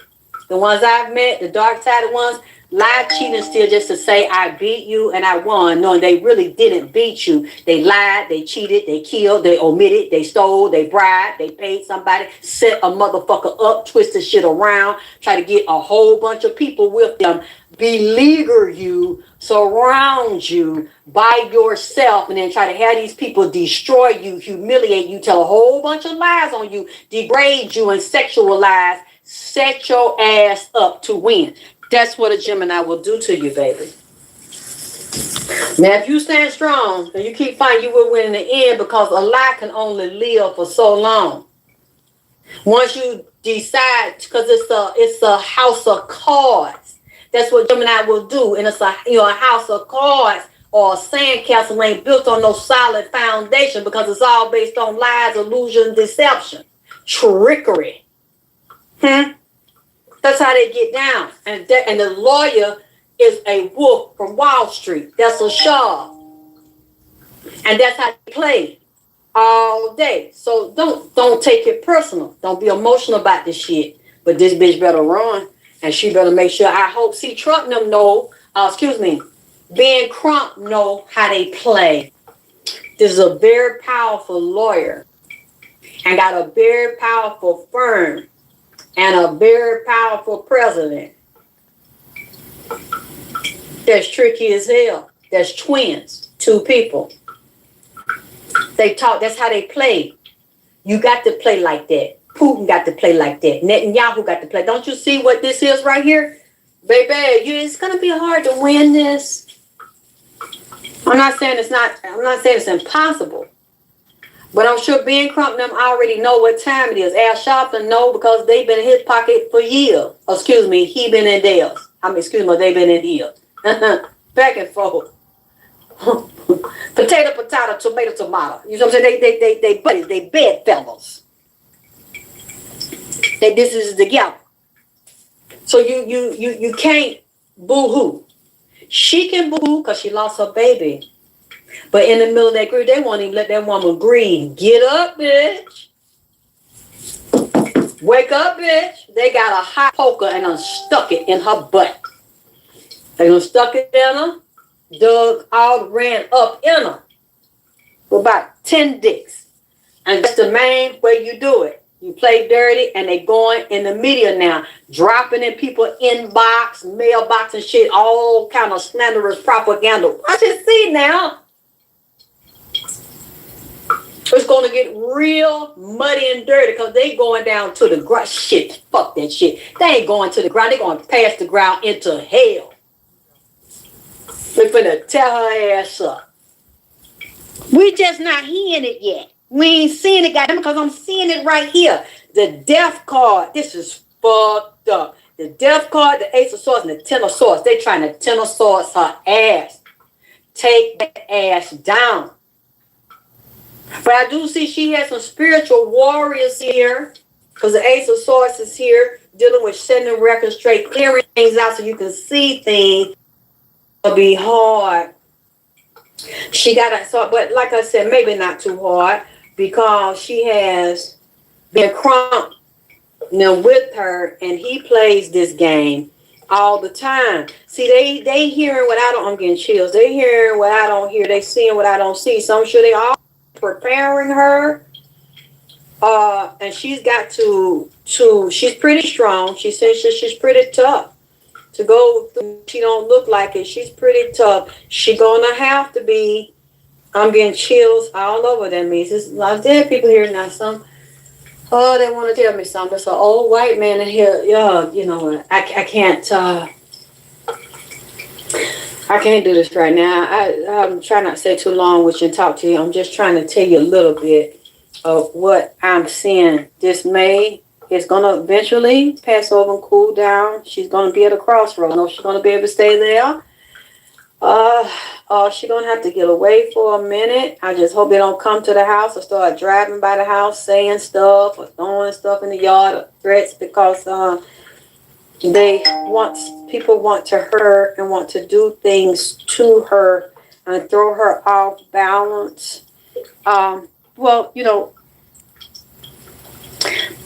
A: The ones I've met, the dark-sided ones, lied, cheating, still just to say I beat you and I won, knowing they really didn't beat you. They lied, they cheated, they killed, they omitted, they stole, they bribed, they paid somebody, set a motherfucker up, twisted shit around, try to get a whole bunch of people with them, beleaguer you, surround you by yourself, and then try to have these people destroy you, humiliate you, tell a whole bunch of lies on you, degrade you, and sexualize. Set your ass up to win. That's what a Gemini will do to you, baby. Now, if you stand strong and you keep fighting, you will win in the end, because a lie can only live for so long. Once you decide, because it's a house of cards. That's what Gemini will do, and it's a house of cards or a sandcastle ain't built on no solid foundation because it's all based on lies, illusion, deception, trickery. That's how they get down. And the lawyer is a wolf from Wall Street. That's a shaw. And that's how they play all day. So don't take it personal. Don't be emotional about this shit. But this bitch better run. And she better make sure. I hope. See, Trump them know. Ben Crump know how they play. This is a very powerful lawyer. And got a very powerful firm. And a very powerful president. That's tricky as hell. That's twins. Two people. They talk. That's how they play. You got to play like that. Putin got to play like that. Netanyahu got to play. Don't you see what this is right here? Baby, it's going to be hard to win this. I'm not saying it's impossible. But I'm sure Ben Crump and them already know what time it is. Al Sharpton know because they've been in his pocket for years. He been in theirs. They've been in his. Back and forth. Potato, tomato. You know what I'm saying? They buddies, they bedfellows. This is together. So you can't boo-hoo. She can boo-hoo because she lost her baby. But in the middle of that grief, they won't even let that woman grieve. Get up, bitch. Wake up, bitch. They got a hot poker and unstuck it in her butt. They unstuck it in her, dug out, ran up in her with about 10 dicks. And that's the main way you do it. You play dirty, and they going in the media now, dropping in people inbox, mailbox and shit, all kind of slanderous propaganda. Watch it, see now. It's going to get real muddy and dirty because they going down to the ground. Shit, fuck that shit. They ain't going to the ground. They going to pass the ground into hell. They finna tear her ass up. We just not hearing it yet. We ain't seeing it, goddamn, because I'm seeing it right here. The death card. This is fucked up. The death card, the Ace of Swords, and the Ten of Swords. They trying to Ten of Swords her ass. Take that ass down. But I do see she has some spiritual warriors here. Because the Ace of Swords is here. Dealing with setting the record straight. Clearing things out so you can see things. It'll be hard. She got a so, but like I said, maybe not too hard because she has been Crump with her, and he plays this game all the time. See, they hearing what I don't. I'm getting chills. They hearing what I don't hear. They seeing what I don't see. So I'm sure they all preparing her. And she's got to. She's pretty strong. She says she's pretty tough. To go through, she don't look like it. She's pretty tough. She gonna have to be. I'm getting chills all over that. There's a lot of dead people here now. Some, they want to tell me something. There's an old white man in here. You know what? I can't. I can't do this right now. I'm trying not to stay too long with you and talk to you. I'm just trying to tell you a little bit of what I'm seeing. This May. It's going to eventually pass over and cool down. She's going to be at a crossroad. No, she's going to be able to stay there. She's going to have to get away for a minute. I just hope they don't come to the house or start driving by the house, saying stuff or throwing stuff in the yard or threats because people want to hurt her and want to do things to her and throw her off balance. Well, you know,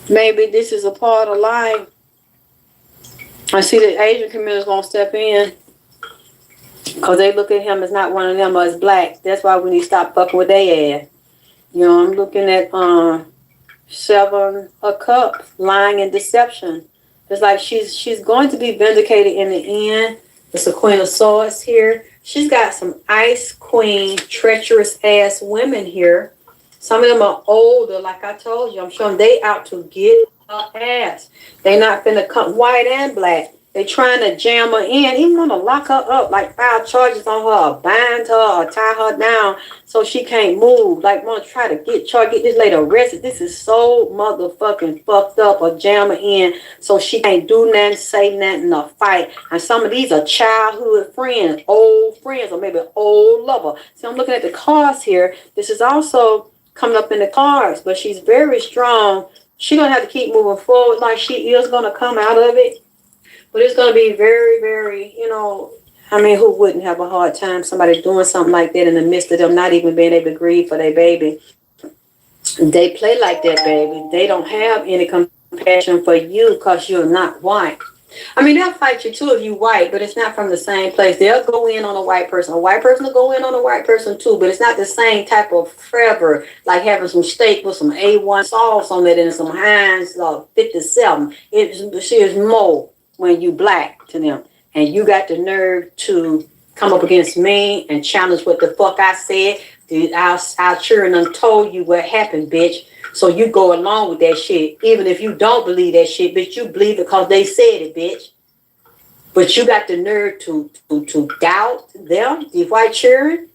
A: maybe this is a part of life. I see the Asian community is going to step in because they look at him as not one of them or as black. That's why we need to stop fucking with their ass. You know, I'm looking at Seven of Cups, lying and deception. It's like she's going to be vindicated in the end. It's a Queen of Swords here. She's got some Ice Queen, treacherous ass women here. Some of them are older, like I told you. I'm showing they out to get her ass. They not finna come, white and black. They trying to jam her in, even want to lock her up, like file charges on her, or bind her, or tie her down so she can't move. Like want to try to get this lady arrested. This is so motherfucking fucked up, or jam her in so she can't do nothing, say nothing, or fight. And some of these are childhood friends, old friends, or maybe old lover. So I'm looking at the cards here. This is also coming up in the cards, but she's very strong. She's going to have to keep moving forward like she is going to come out of it. But it's going to be very, very, you know, I mean, who wouldn't have a hard time, somebody doing something like that in the midst of them not even being able to grieve for their baby. They play like that, baby. They don't have any compassion for you because you're not white. I mean, they'll fight you too if you white, but it's not from the same place. They'll go in on a white person. A white person will go in on a white person too, but it's not the same type of fervor, like having some steak with some A1 sauce on it and some Heinz 57. She is more when you black to them. And you got the nerve to come up against me and challenge what the fuck I said. Our children done told you what happened, bitch. So you go along with that shit. Even if you don't believe that shit, bitch, you believe it because they said it, bitch. But you got the nerve to doubt them, the white children,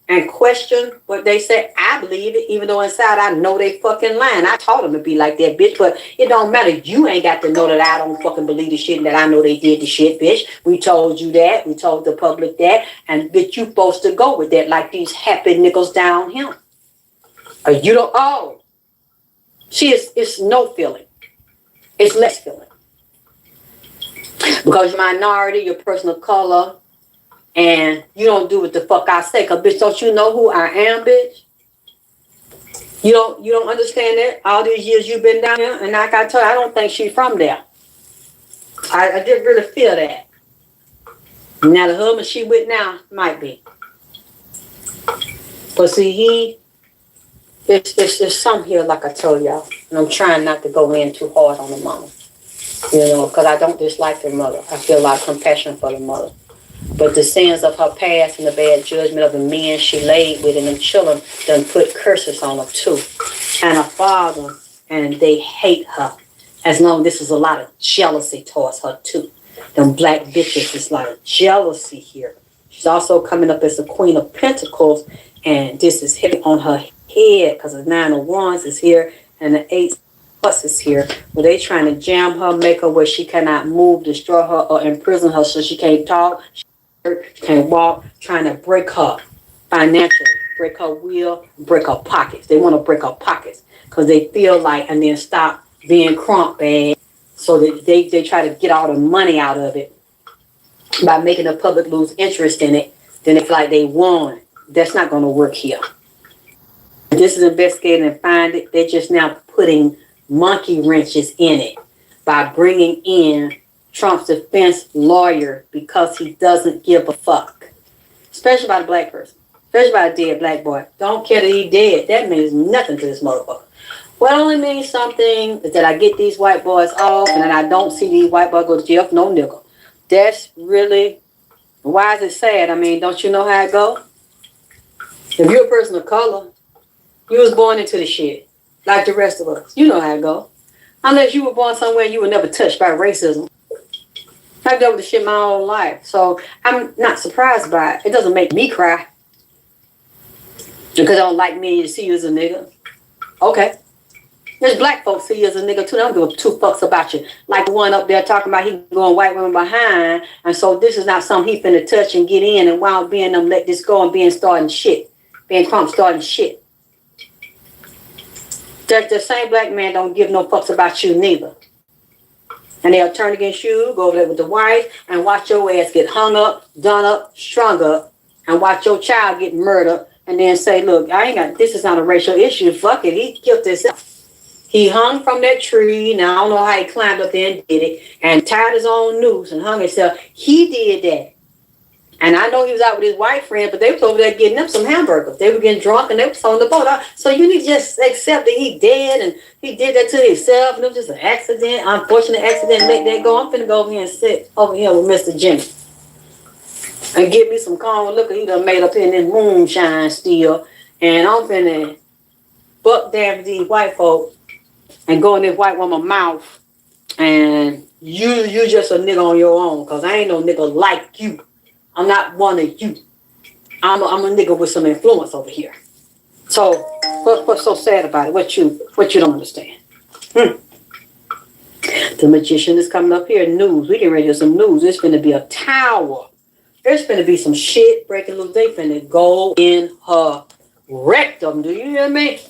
A: and question what they say. I believe it, even though inside I know they fucking lying. I taught them to be like that, bitch. But it don't matter. You ain't got to know that I don't fucking believe the shit and that I know they did the shit, bitch. We told you that. We told the public that. And bitch, you supposed to go with that like these happy niggas down here. Or you don't, oh. It's no feeling. It's less feeling. Because you're minority, you're person of color, and you don't do what the fuck I say. Because, bitch, don't you know who I am, bitch? You don't understand that? All these years you've been down here, and like I told you, I don't think she's from there. I didn't really feel that. Now, the husband she with now might be. But see, There's some here, like I told y'all, and I'm trying not to go in too hard on the mama, you know, because I don't dislike the mother. I feel a lot of compassion for the mother. But the sins of her past and the bad judgment of the men she laid with and them children done put curses on her too. And her father, and they hate her. As long as this is a lot of jealousy towards her too. Them black bitches, it's a lot of jealousy here. She's also coming up as the Queen of Pentacles, and this is hitting on her head because the 9 of Wands is here and the 8 of Cups is here. Where they trying to jam her, make her where she cannot move, destroy her, or imprison her so she can't talk, she can't walk, trying to break her financially, break her will, break her pockets. They want to break her pockets because they feel like, and then stop being crump bag, so that they try to get all the money out of it by making the public lose interest in it. Then it's like they won. That's not going to work here. This is investigating and find it. They're just now putting monkey wrenches in it by bringing in Trump's defense lawyer because he doesn't give a fuck. Especially about a black person. Especially about a dead black boy. Don't care that he dead. That means nothing to this motherfucker. What only means something is that I get these white boys off and then I don't see these white boys go to jail for no nigga. That's really, why is it sad? I mean, don't you know how it go? If you're a person of color, you was born into the shit, like the rest of us. You know how it go. Unless you were born somewhere you were never touched by racism. I've dealt with the shit my whole life. So I'm not surprised by it. It doesn't make me cry. Because they don't like me to see you as a nigga. Okay. There's black folks see you as a nigga too. They don't give a two fucks about you. Like the one up there talking about he going white women behind. And so this is not something he finna touch and get in. And while being them let this go and being starting shit. Being Trump starting shit. The same black man don't give no fucks about you neither. And they'll turn against you, go over there with the wife, and watch your ass get hung up, done up, strung up, and watch your child get murdered, and then say, look, this is not a racial issue. Fuck it, he killed himself. He hung from that tree. Now, I don't know how he climbed up there and did it, and tied his own noose and hung himself. He did that. And I know he was out with his white friend, but they was over there getting them some hamburgers. They were getting drunk and they was on the boat. So you need to just accept that he dead and he did that to himself and it was just an accident, unfortunate accident. Let that go. I'm finna go over here and sit over here with Mr. Jimmy and get me some corn liquor he done made up in this moonshine still. And I'm finna buck down with these white folks and go in this white woman's mouth. And you just a nigga on your own, because I ain't no nigga like you. I'm not one of you. I'm a nigga with some influence over here. So what's so sad about it? What you don't understand? The magician is coming up here. News. We can ready some news. It's gonna be a tower. There's gonna be some shit breaking loose. They finna go in her rectum. Do you hear me?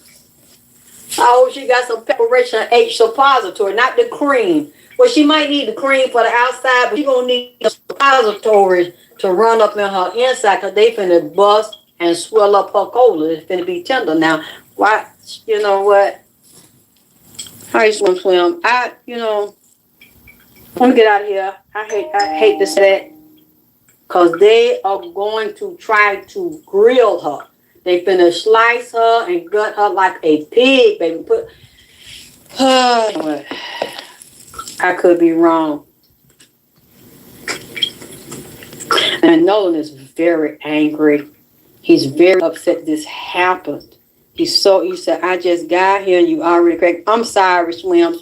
A: I hope she got some preparation of H suppository, not the cream. Well, she might need the cream for the outside, but she gonna need the suppositories to run up in her inside, because they finna bust and swell up her colon. It's finna be tender. Now, why, you know what? Hi, swim. I want to get out of here. I hate to say that, because they are going to try to grill her. They finna slice her and gut her like a pig, baby. I could be wrong. And Nolan is very angry. He's very upset this happened. He said, I just got here and you already cracked. I'm sorry, swim.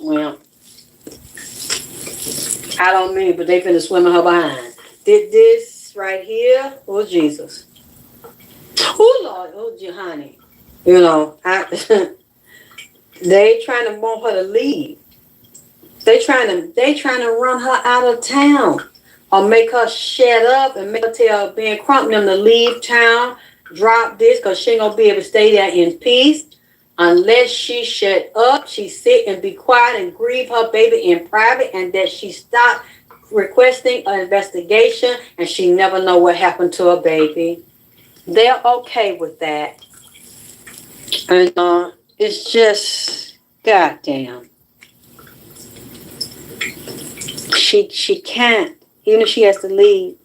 A: I don't mean, but they finna swim in her behind. Did this right here? Oh, Jesus. Oh, Lord. Oh, honey. They trying to want her to leave. They trying to run her out of town. Or make her shut up and make her tell Ben Crump them to leave town, drop this, because she ain't going to be able to stay there in peace unless she shut up, she sit and be quiet and grieve her baby in private, and that she stop requesting an investigation and she never know what happened to her baby. They're okay with that. And it's just, goddamn. She can't. Even if she has to leave,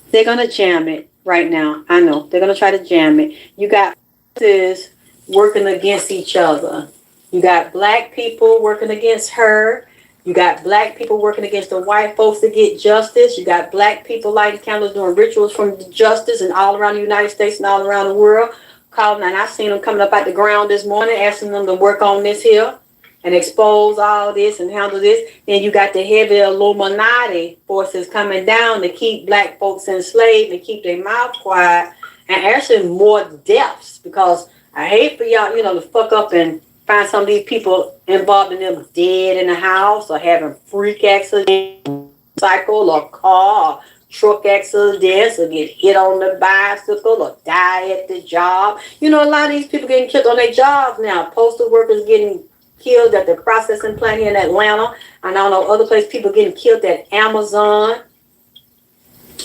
A: they're going to jam it right now. I know. They're going to try to jam it. You got this working against each other. You got black people working against her. You got black people working against the white folks to get justice. You got black people lighting candles, doing rituals from justice and all around the United States and all around the world. Calling, and I seen them coming up out the ground this morning, asking them to work on this here and expose all this and handle this. Then you got the heavy Illuminati forces coming down to keep black folks enslaved and keep their mouth quiet, and actually more deaths, because I hate for y'all, to fuck up and find some of these people involved in them dead in the house or having freak accidents, cycle or car or truck accidents, or get hit on the bicycle or die at the job. A lot of these people getting killed on their jobs now. Postal workers getting killed at the processing plant here in Atlanta. And I don't know other places, people getting killed at Amazon.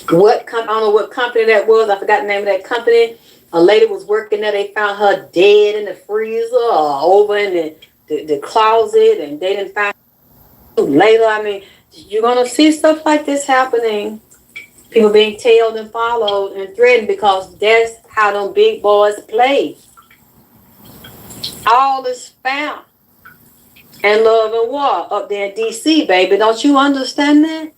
A: I don't know what company that was. I forgot the name of that company. A lady was working there. They found her dead in the freezer or over in the closet, and they didn't find her later. I mean, you're going to see stuff like this happening. People being tailed and followed and threatened, because that's how them big boys play. All is found and love and war up there in D.C., baby. Don't you understand that?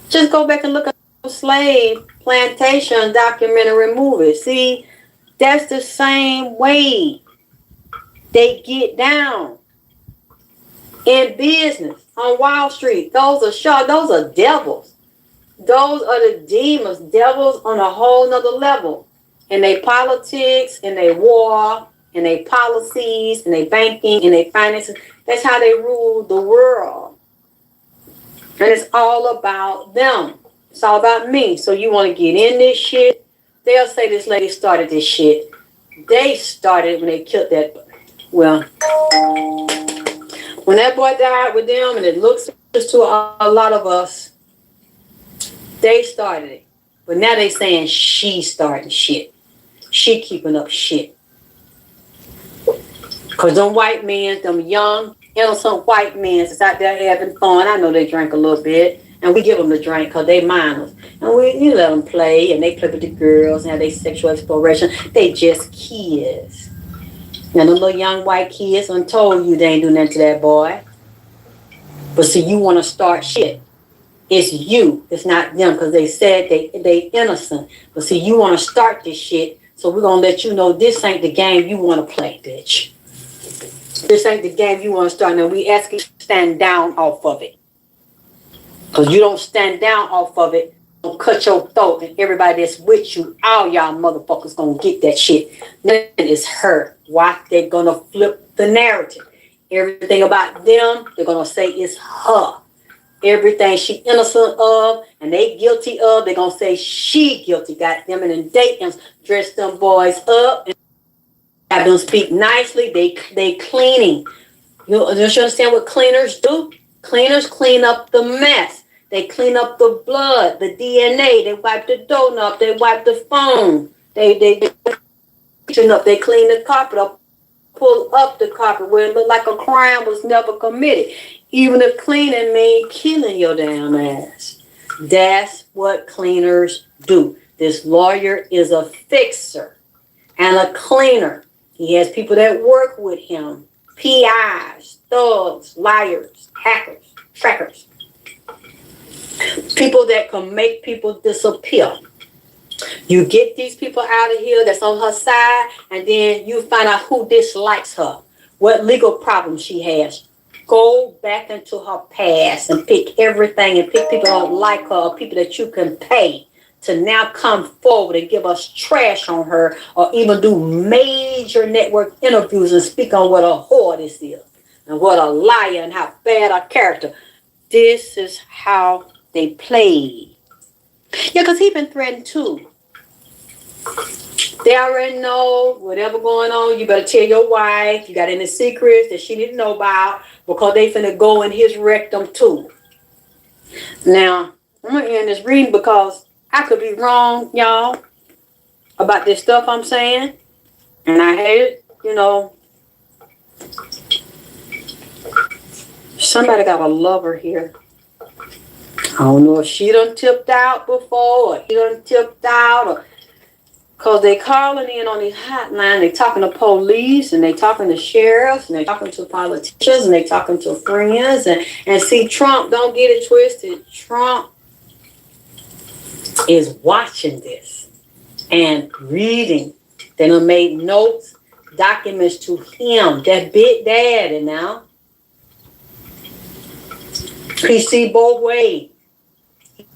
A: Just go back and look at the slave plantation documentary movie. See, that's the same way they get down in business on Wall Street. Those are devils. Those are the demons, devils on a whole nother level. In their politics, in their war, in their policies, in their banking, in their finances. That's how they rule the world. And it's all about them. It's all about me. So you want to get in this shit? They'll say this lady started this shit. They started it when they killed that. Well, when that boy died with them, and it looks to a lot of us, they started it. But now they saying she started shit. She keeping up shit. Because them white men, them young, innocent white men that's out there having fun. I know they drink a little bit. And we give them the drink because they mindless. And we let them play, and they play with the girls and have their sexual exploration. They just kids. And the little young white kids done told you they ain't do nothing to that boy. But see, you want to start shit. It's you. It's not them, because they said they innocent. But see, you want to start this shit, so we're going to let you know this ain't the game you want to play, bitch. This ain't the game you want to start. Now, we ask you to stand down off of it. Because you don't stand down off of it, don't cut your throat, and everybody that's with you, all y'all motherfuckers gonna get that shit. Then it's her. Why? They're gonna flip the narrative. Everything about them, they're gonna say it's her. Everything she innocent of and they guilty of, they're gonna say she guilty. Got them and then they dress them boys up and have them speak nicely. They cleaning. You understand what cleaners do? Cleaners clean up the mess. They clean up the blood, the DNA. They wipe the doorknob. They wipe the phone. They clean up. They clean the carpet up, pull up the carpet where it looked like a crime was never committed. Even if cleaning means killing your damn ass. That's what cleaners do. This lawyer is a fixer and a cleaner. He has people that work with him. PIs, thugs, liars, hackers, trackers. People that can make people disappear. You get these people out of here that's on her side, and then you find out who dislikes her, what legal problems she has. Go back into her past and pick everything and pick people that don't like her, or people that you can pay to now come forward and give us trash on her, or even do major network interviews and speak on what a whore this is and what a liar and how bad a character. This is how they play. Yeah, because he been threatened too. They already know whatever going on. You better tell your wife. You got any secrets that she didn't know about, because they finna go in his rectum too. Now, I'm going to end this reading because I could be wrong, y'all, about this stuff I'm saying. And I hate it, Somebody got a lover here. I don't know if she done tipped out before, or he done tipped out, or Because they calling in on these hotlines, they talking to police, and they talking to sheriffs, and they talking to politicians, and they talking to friends. And see, Trump, don't get it twisted. Trump is watching this and reading. They done made notes, documents to him. That big daddy now. He see both ways.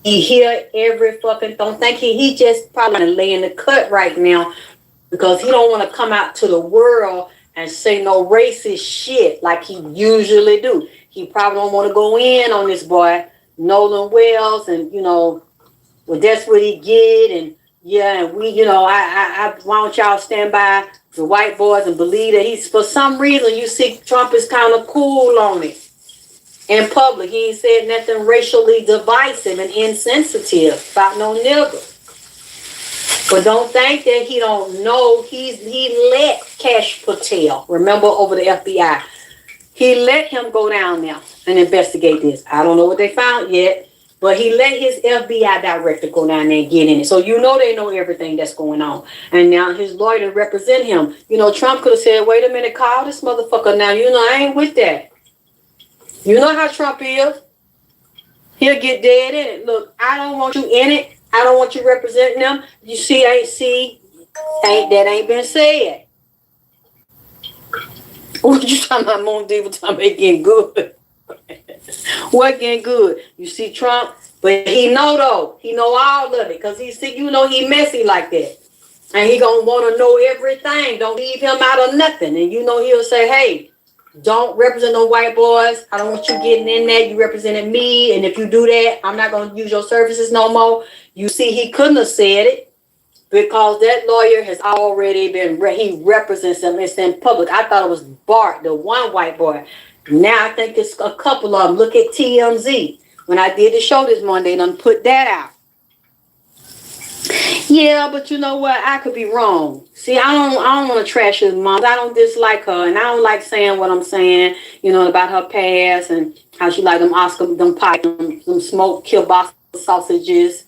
A: He hear every fucking, don't think he just probably laying the cut right now because he don't want to come out to the world and say no racist shit like he usually do. He probably don't want to go in on this boy, Nolan Wells, and well, that's what he get, and yeah, and we, I why don't y'all stand by the white boys and believe that he's, for some reason, you see Trump is kind of cool on it. In public, he ain't said nothing racially divisive and insensitive about no nigga. But don't think that he don't know. He let Cash Patel, remember, over the FBI. He let him go down there and investigate this. I don't know what they found yet, but he let his FBI director go down there and get in it. So they know everything that's going on. And now his lawyer represent him. Trump could have said, wait a minute, call this motherfucker now. I ain't with that. You know how Trump is. He'll get dead in it. Look, I don't want you in it. I don't want you representing them. You see, that ain't been said. What you talking about, Moon Diva? Talking about getting good. What getting good? You see Trump, but he know though. He know all of it because he he messy like that, and he gonna want to know everything. Don't leave him out of nothing. And he'll say, hey, don't represent no white boys. I don't want you getting in there. You represented me. And if you do that, I'm not going to use your services no more. You see, he couldn't have said it because that lawyer has already been, he represents them. It's in public. I thought it was Bart, the one white boy. Now I think it's a couple of them. Look at TMZ. When I did the show this morning, they done put that out. Yeah, but you know what? I could be wrong. See, I don't want to trash his mom. I don't dislike her, and I don't like saying what I'm saying, about her past and how she like them Oscar, them pie, them smoked kielbasa sausages,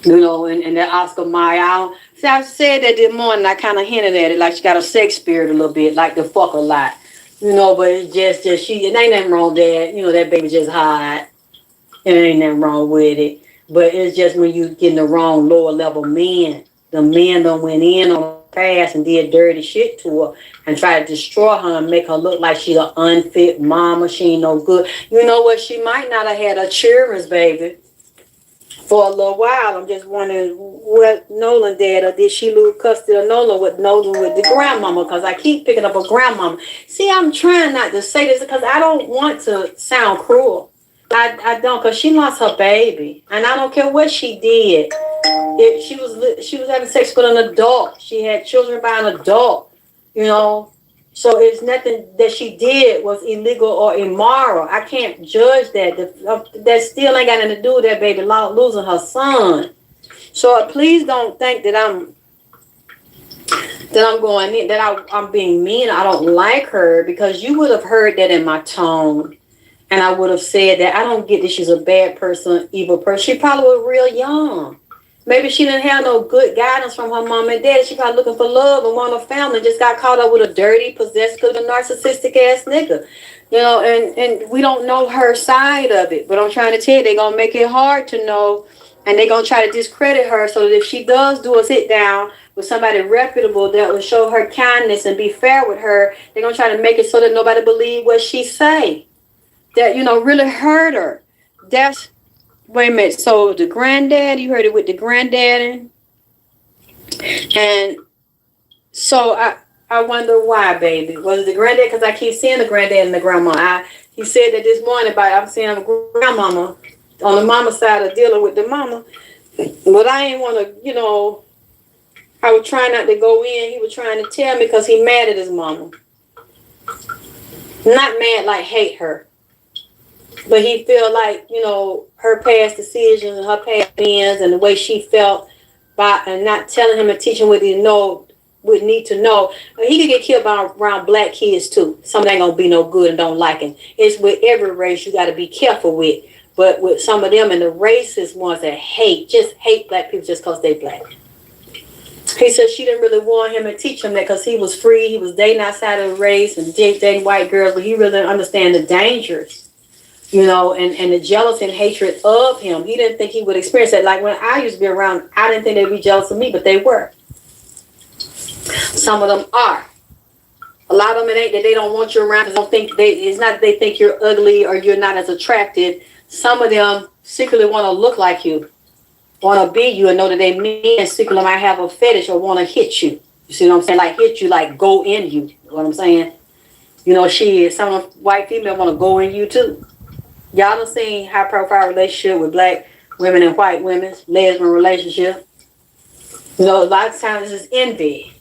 A: and that Oscar Mayer. See, I said that this morning. I kind of hinted at it, like she got a sex spirit a little bit, like the fuck a lot, But it's just it ain't nothing wrong with that. That baby just hot. It ain't nothing wrong with it. But it's just when you getting the wrong lower level men. The men done went in on her fast and did dirty shit to her and tried to destroy her and make her look like she's an unfit mama. She ain't no good. You know what? She might not have had a children's baby for a little while. I'm just wondering what Nolan did, or did she lose custody of Nolan with the grandmama? Because I keep picking up a grandmama. See, I'm trying not to say this because I don't want to sound cruel. I don't, because she lost her baby, and I don't care what she did. If she was having sex with an adult, she had children by an adult, So it's nothing that she did was illegal or immoral. I can't judge that. That still ain't got nothing to do with that baby losing her son. So please don't think that I'm going in, that I'm being mean. I don't like her, because you would have heard that in my tone. And I would have said that I don't get that she's a bad person, evil person. She probably was real young. Maybe she didn't have no good guidance from her mom and dad. She probably looking for love and want a family. Just got caught up with a dirty, possessed, good, narcissistic ass nigga. And we don't know her side of it. But I'm trying to tell you, they're going to make it hard to know. And they're going to try to discredit her, so that if she does do a sit down with somebody reputable that will show her kindness and be fair with her, they're going to try to make it so that nobody believe what she say. That, really hurt her. Wait a minute. So the granddad, you heard it with the granddad. And so I wonder why, baby. Was it the granddad? Because I keep seeing the granddad and the grandma. He said that this morning, I'm seeing a grandmama on the mama side of dealing with the mama. But I ain't want to, I was trying not to go in. He was trying to tell me because he mad at his mama. Not mad like hate her. But he feel like, her past decisions and her past ends and the way she felt by, and not telling him and teaching what he would need to know. He could get killed around black kids too. Some ain't gonna be no good and don't like him. It's with every race you got to be careful with. But with some of them and the racist ones that hate black people just because they black. He said she didn't really want him to teach him that because he was free. He was dating outside of race and dating white girls, but he really didn't understand the dangers, and the jealousy and hatred of him. He didn't think he would experience that. Like when I used to be around, I didn't think they'd be jealous of me, but they were. Some of them are. A lot of them, it ain't that they don't want you around. It's not that they think you're ugly or you're not as attractive. Some of them secretly want to look like you, want to be you, and know that they mean and secretly might have a fetish or want to hit you. You see what I'm saying? Like hit you, like go in you. You know what I'm saying? Some of the white females want to go in you too. Y'all done seen high profile relationship with black women and white women, lesbian relationship. A lot of times this is envy.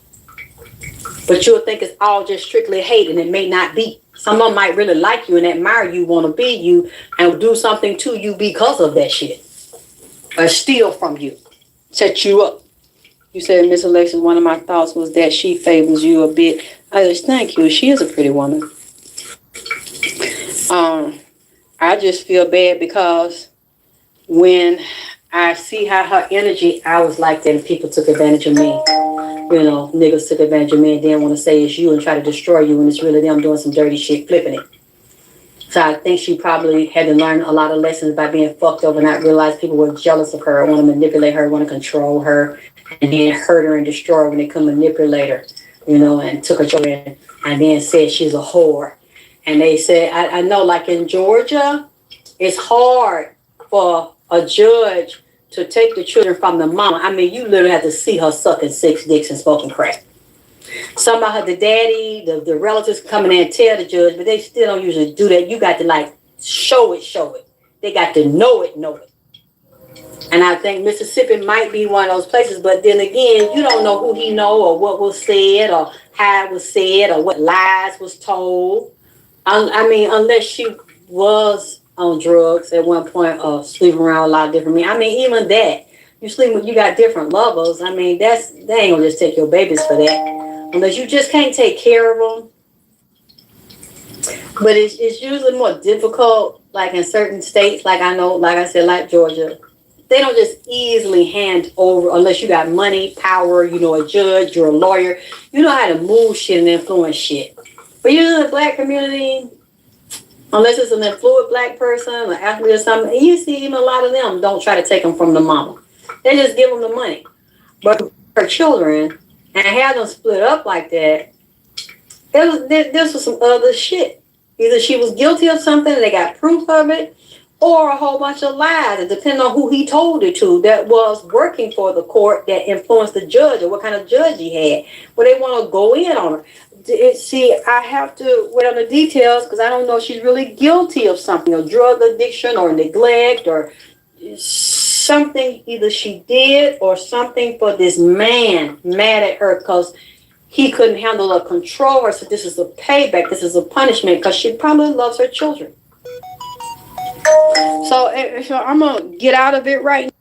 A: But you'll think it's all just strictly hate, and it may not be. Someone might really like you and admire you, want to be you, and do something to you because of that shit. Or steal from you. Set you up. You said, Miss Alexyss, one of my thoughts was that she favors you a bit. I just thank you. She is a pretty woman. I just feel bad because when I see how her energy, I was like that and people took advantage of me. Niggas took advantage of me and then want to say it's you and try to destroy you when it's really them doing some dirty shit, flipping it. So I think she probably had to learn a lot of lessons by being fucked over and not realize people were jealous of her, want to manipulate her, want to control her, and then hurt her and destroy her when they could manipulate her, and took her children and then said she's a whore. And they said, I know like in Georgia, it's hard for a judge to take the children from the mama. I mean, you literally have to see her sucking 6 dicks and smoking crack. Some of her, the daddy, the relatives come in there and tell the judge, but they still don't usually do that. You got to show it. They got to know it. And I think Mississippi might be one of those places, but then again, you don't know who he know or what was said or how it was said or what lies was told. I mean, unless she was on drugs at one point or sleeping around a lot of different men. I mean, even that. You got different lovers. I mean, they ain't gonna just take your babies for that. Unless you just can't take care of them. But it's usually more difficult, like in certain states, like I know, like I said, like Georgia. They don't just easily hand over unless you got money, power, a judge, you're a lawyer. You know how to move shit and influence shit. But usually in the black community, unless it's an affluent black person or athlete or something, you see even a lot of them don't try to take them from the mama. They just give them the money. But her children, and have them split up like that, this was some other shit. Either she was guilty of something and they got proof of it, or a whole bunch of lies. It depends on who he told it to that was working for the court that influenced the judge or what kind of judge he had. Well, they want to go in on her. See, I have to wait on the details because I don't know if she's really guilty of something, or drug addiction or neglect or something either she did or something for this man mad at her because he couldn't handle or control her. So this is a payback. This is a punishment because she probably loves her children. So I'm going to get out of it right now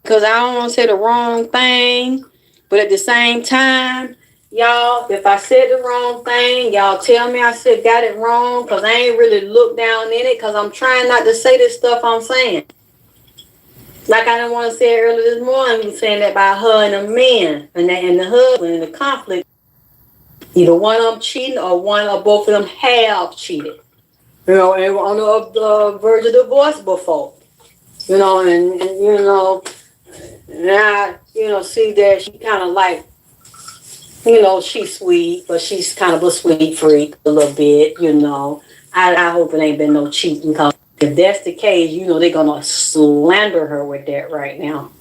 A: because I don't want to say the wrong thing. But at the same time, y'all, if I said the wrong thing, y'all tell me I got it wrong because I ain't really looked down in it because I'm trying not to say this stuff I'm saying. Like I didn't want to say it earlier this morning, we were saying that about her and the men and the husband and the conflict. Either one of them cheating or one or both of them have cheated. And were on the verge of divorce before. And I, see that she kind of like, she's sweet, but she's kind of a sweet freak a little bit, I hope it ain't been no cheating because if that's the case, they're going to slander her with that right now.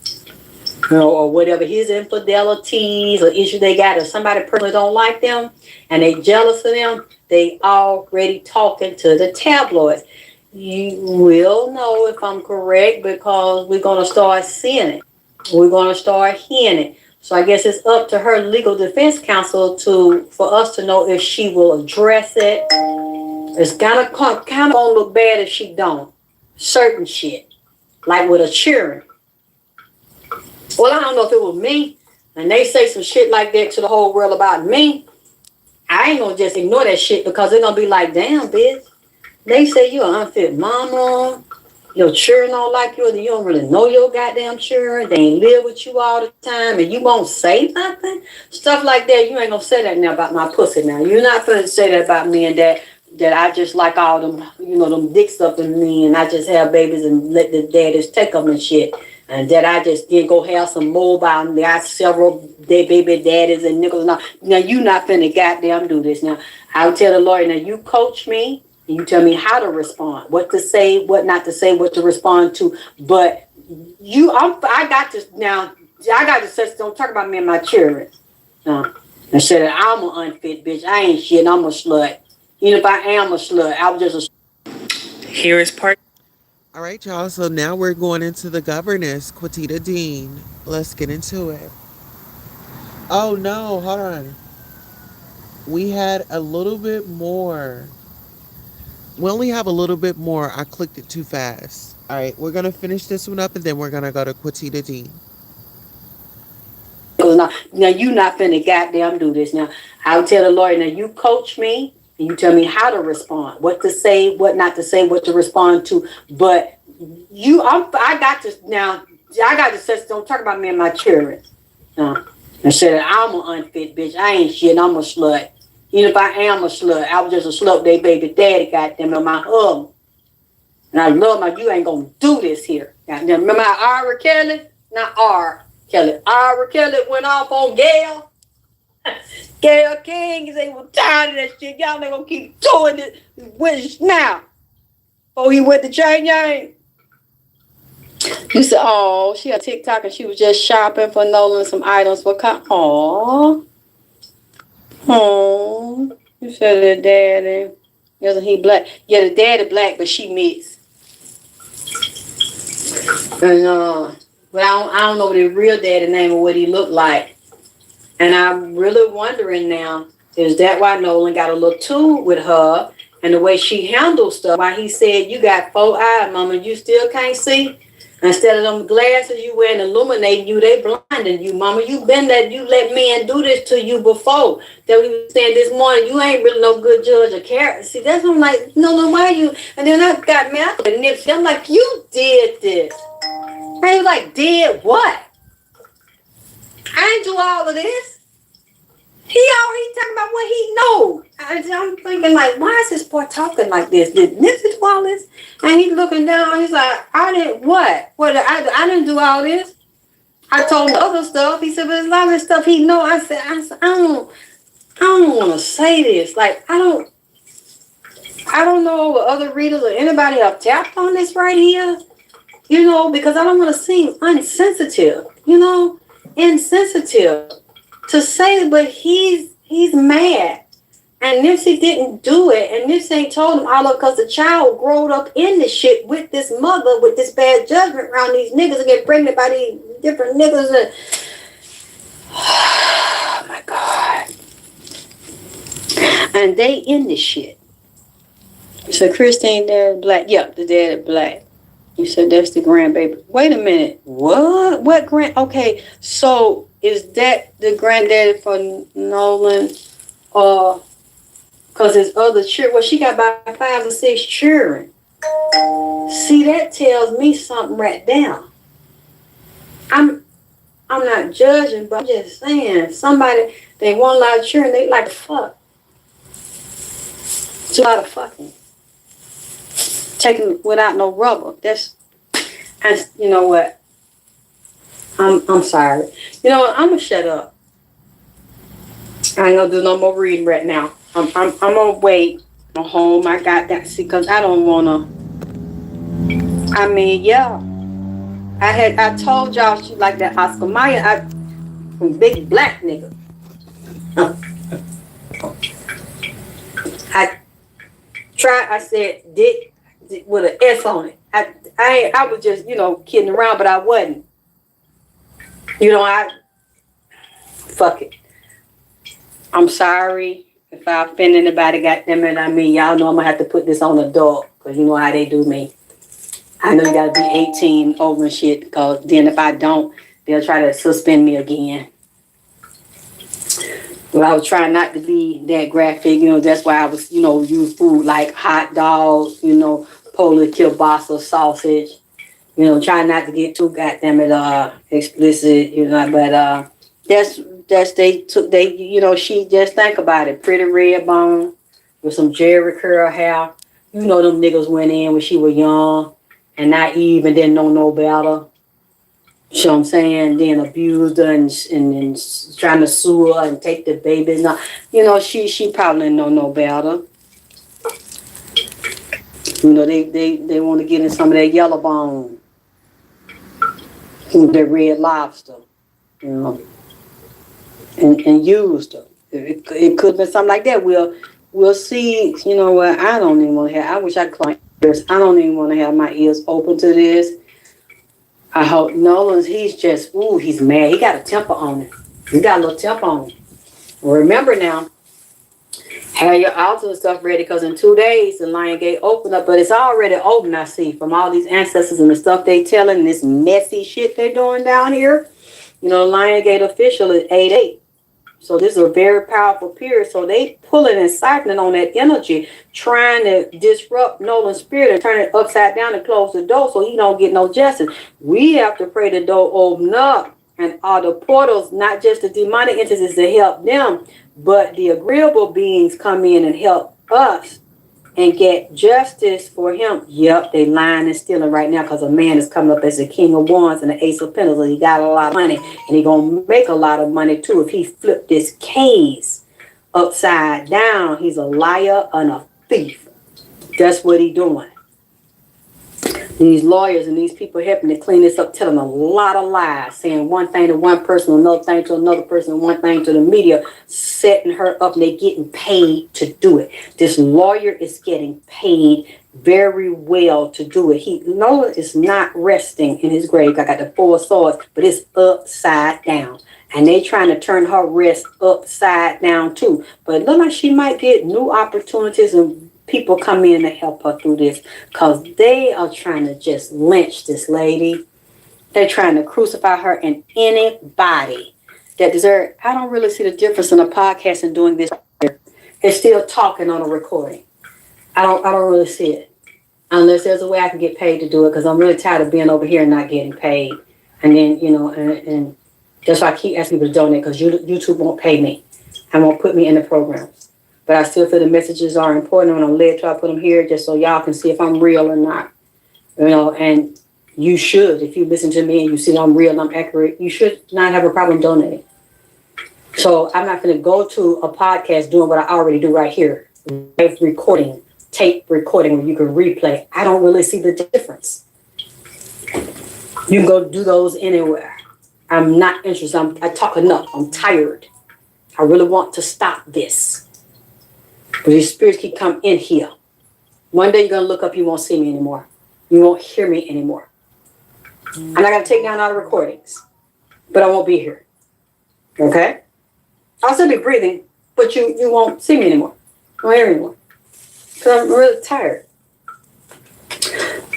A: Or whatever his infidelities or issues they got. If somebody personally don't like them and they jealous of them, they already talking to the tabloids. You will know if I'm correct because we're going to start seeing it. We're going to start hearing it. So I guess it's up to her legal defense counsel for us to know if she will address it. It's kind of gonna look bad if she don't. Certain shit, like with a cheering. Well, I don't know if it was me, and they say some shit like that to the whole world about me. I ain't gonna just ignore that shit because they're gonna be like, damn, bitch. They say you're an unfit mama. your children don't like you, or you don't really know your goddamn children, they ain't live with you all the time, and you won't say nothing? Stuff like that, you ain't gonna say that now about my pussy now. You're not gonna say that about me and that I just like all them, them dicks up in me, and I just have babies and let the daddies take them and shit. And that I just did go have some mobile, and got several baby daddies and nickels. Now you not finna goddamn do this. Now I'll tell the lawyer, now you coach me, and you tell me how to respond, what to say, what not to say, what to respond to. But I got to say, don't talk about me and my children. And say that I'm an unfit bitch. I ain't shit. I'm a slut. Even if I am a slut, I was just a. Here is part.
B: All right, y'all. So now we're going into the governess, QuaTita Dean. Let's get into it. Oh no, hold on. We had a little bit more. We only have a little bit more. I clicked it too fast. All right, we're gonna finish this one up, and then we're gonna go to QuaTita Dean.
A: Now you not finna goddamn do this. Now I'll tell the lawyer, now you coach me and you tell me how to respond, what to say, what not to say, what to respond to. But I got to say, don't talk about me and my children. And say that I'm an unfit bitch. I ain't shit. I'm a slut. Even if I am a slut, I was just a slut. They baby daddy goddamn and my husband. And I love my. You ain't gonna do this here. Goddamn. Remember how R. Kelly? Not R. Kelly. R. Kelly went off on Gail. Gail King, they were tired of that shit. Y'all ain't gonna keep doing this. Which now? Oh, he went to Chain Yang. You said, oh, she had TikTok and she was just shopping for Nolan some items for oh. Oh. You said the daddy. Isn't he black? Yeah, the daddy black, but she mixed. And but I don't know the real daddy name or what he looked like. And I'm really wondering now, is that why Nolan got a little too with her and the way she handles stuff? Why he said, you got 4 eyes, mama, you still can't see? Instead of them glasses you wearing illuminating you, they blinding you, mama. You let men do this to you before. That we was saying this morning, you ain't really no good judge of character. See, that's what I'm like, no, why you? And then I got me out and nips. I'm like, you did this. And he was like, did what? I ain't do all of this. He already talking about what he knows. I'm thinking like, why is this boy talking like this? Did Nipsey do all this? And he's looking down. He's like, I didn't what? What? I didn't do all this. I told him other stuff. He said, but there's a lot of stuff he know. I said, I don't want to say this. Like, I don't know what other readers or anybody have tapped on this right here. Because I don't want to seem insensitive. Insensitive. To say, but he's mad. And Nipsey didn't do it. And Nipsey ain't told him all of it because the child growed up in this shit with this mother, with this bad judgment around these niggas and get pregnant by these different niggas. And oh my God. And they in this shit. So Christine dad black. Yep, the dad black. You said that's the grandbaby. Wait a minute. What? What grand? Okay, so is that the granddaddy for Nolan? Because his other children, well, she got about 5 or 6 children. See, that tells me something right now. I'm not judging, but I'm just saying, somebody, they want a lot of children, they like to fuck. It's a lot of fucking. Taking without no rubber. And you know what? I'm sorry. You know what? I'm gonna shut up. I ain't gonna do no more reading right now. I'm gonna wait. I'm gonna hold my goddamn see, cause I don't wanna. I mean, yeah. I told y'all she like that Oscar Mayer, big black nigga. I said dick with an S on it. I was just, kidding around, but I wasn't. Fuck it. I'm sorry if I offend anybody, goddamn it. I mean, y'all know I'm gonna have to put this on adult, because you know how they do me. I know you gotta be 18 over and shit, because then if I don't, they'll try to suspend me again. But I was trying not to be that graphic, that's why I was, use food like hot dogs, Polish kielbasa sausage. Try not to get too goddamn it explicit, but that's she just think about it. Pretty red bone with some Jerry curl hair. Them niggas went in when she was young and naive and didn't know no better. You know what I'm saying? Then abused her and trying to sue her and take the baby. Now, she probably didn't know no better. They want to get in some of that yellow bone, that red lobster, and used her. It could have been something like that. We'll see. You know what? I don't even want to have. I wish I could close my ears. I don't even want to have my ears open to this. I hope Nolan's. He's mad. He got a temper on him. He got a little temper on him. Remember now, have your altar and stuff ready, because in 2 days the Lion Gate open up, but it's already open. I see from all these ancestors and the stuff they telling, this messy shit they're doing down here. Lion Gate official is 8/8. So this is a very powerful period. So they pulling and cycling on that energy, trying to disrupt Nolan's spirit and turn it upside down and close the door so he don't get no justice. We have to pray the door open up and all the portals, not just the demonic entities to help them, but the agreeable beings come in and help us and get justice for him. Yep, they lying and stealing right now because a man is coming up as the King of Wands and the Ace of Pentacles. He got a lot of money, and he gonna make a lot of money too if he flipped this case upside down. He's a liar and a thief. That's what he doing. These lawyers and these people helping to clean this up, telling a lot of lies, saying one thing to one person, another thing to another person, one thing to the media, setting her up, and they getting paid to do it. This lawyer is getting paid very well to do it. Nolan is not resting in his grave. I got the 4 swords, but it's upside down. And they trying to turn her rest upside down too. But it looks like she might get new opportunities and people come in to help her through this, because they are trying to just lynch this lady. They're trying to crucify her and anybody that deserves. I don't really see the difference in a podcast and doing this. It's still talking on a recording. I don't really see it, unless there's a way I can get paid to do it, because I'm really tired of being over here and not getting paid. And then and that's why I keep asking people to donate, because YouTube won't pay me and won't put me in the programs. But I still feel the messages are important, and I'm led to I put them here just so y'all can see if I'm real or not. And you should, if you listen to me and you see that I'm real and I'm accurate, you should not have a problem donating. So I'm not going to go to a podcast doing what I already do right here. Live recording, tape recording where you can replay. I don't really see the difference. You can go do those anywhere. I'm not interested. I talk enough. I'm tired. I really want to stop this. But these spirits keep coming in here. One day you're going to look up, you won't see me anymore. You won't hear me anymore. I'm not going to take down all the recordings, but I won't be here. Okay? I'll still be breathing, but you won't see me anymore. You won't hear me anymore. Because I'm really tired.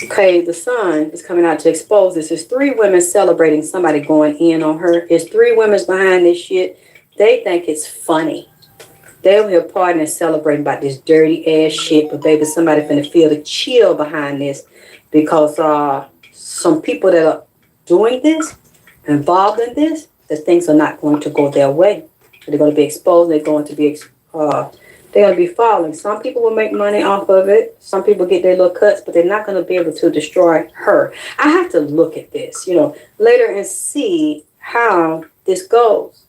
A: Okay, the sun is coming out to expose this. There's 3 women celebrating somebody going in on her. There's 3 women behind this shit. They think it's funny. They over here partying and celebrating about this dirty ass shit, but baby, somebody finna feel the chill behind this, because some people that are doing this, involved in this, that things are not going to go their way. They're going to be exposed. They're going to be falling. Some people will make money off of it. Some people get their little cuts, but they're not going to be able to destroy her. I have to look at this, later and see how this goes.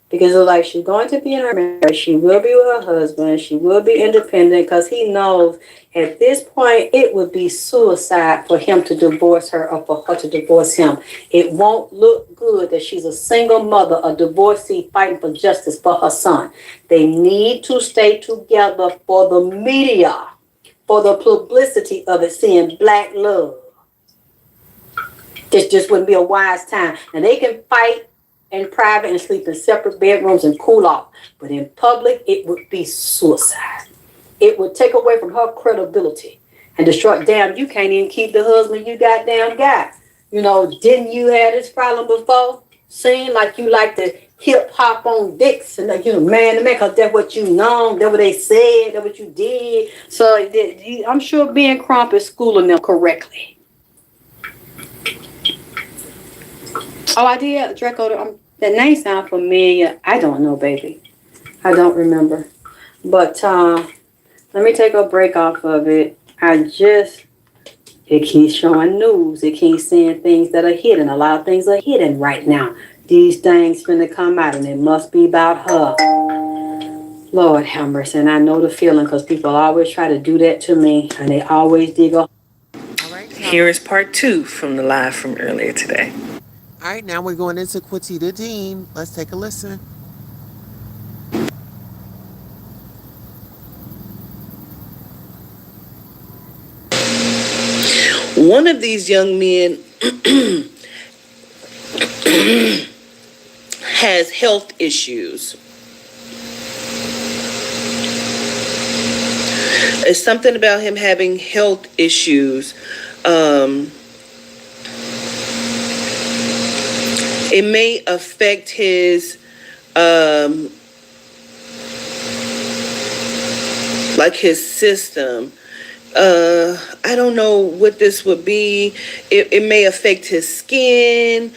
A: Because it's like she's going to be in her marriage. She will be with her husband. She will be independent, because he knows at this point it would be suicide for him to divorce her or for her to divorce him. It won't look good that she's a single mother, a divorcee fighting for justice for her son. They need to stay together for the media, for the publicity of it, seeing black love. This just wouldn't be a wise time. And they can fight in private and sleep in separate bedrooms and cool off. But in public, it would be suicide. It would take away from her credibility and destroy. Damn, you can't even keep the husband you goddamn got. Didn't you have this problem before? Seem like you like to hip hop on dicks and like, man to man, because that's what you know, that's what they said, that's what you did. So I'm sure Ben Crump is schooling them correctly. Oh, I did, Draco. That name sounds familiar. I don't know, baby. I don't remember. But let me take a break off of it. It keeps showing news. It keeps saying things that are hidden. A lot of things are hidden right now. These things finna come out, and it must be about her. Lord have mercy. And I know the feeling, because people always try to do that to me, and they always dig up.
B: All right.
C: Here is part 2 from the live from earlier today.
B: All right, now we're going into QuaTita Dean. Let's take a listen.
C: One of these young men has health issues. It's something about him having health issues. It may affect his like his system. I don't know what this would be. It may affect his skin.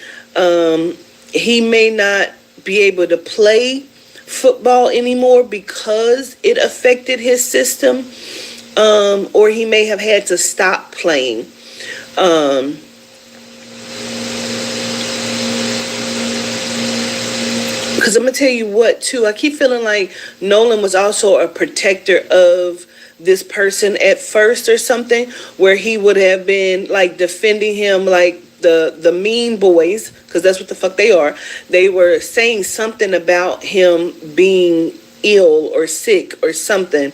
C: He may not be able to play football anymore because it affected his system. Or he may have had to stop playing. Because I'm going to tell you what, too. I keep feeling like Nolan was also a protector of this person at first or something, where he would have been like defending him, like the mean boys, because that's what the fuck they are. They were saying something about him being ill or sick or something,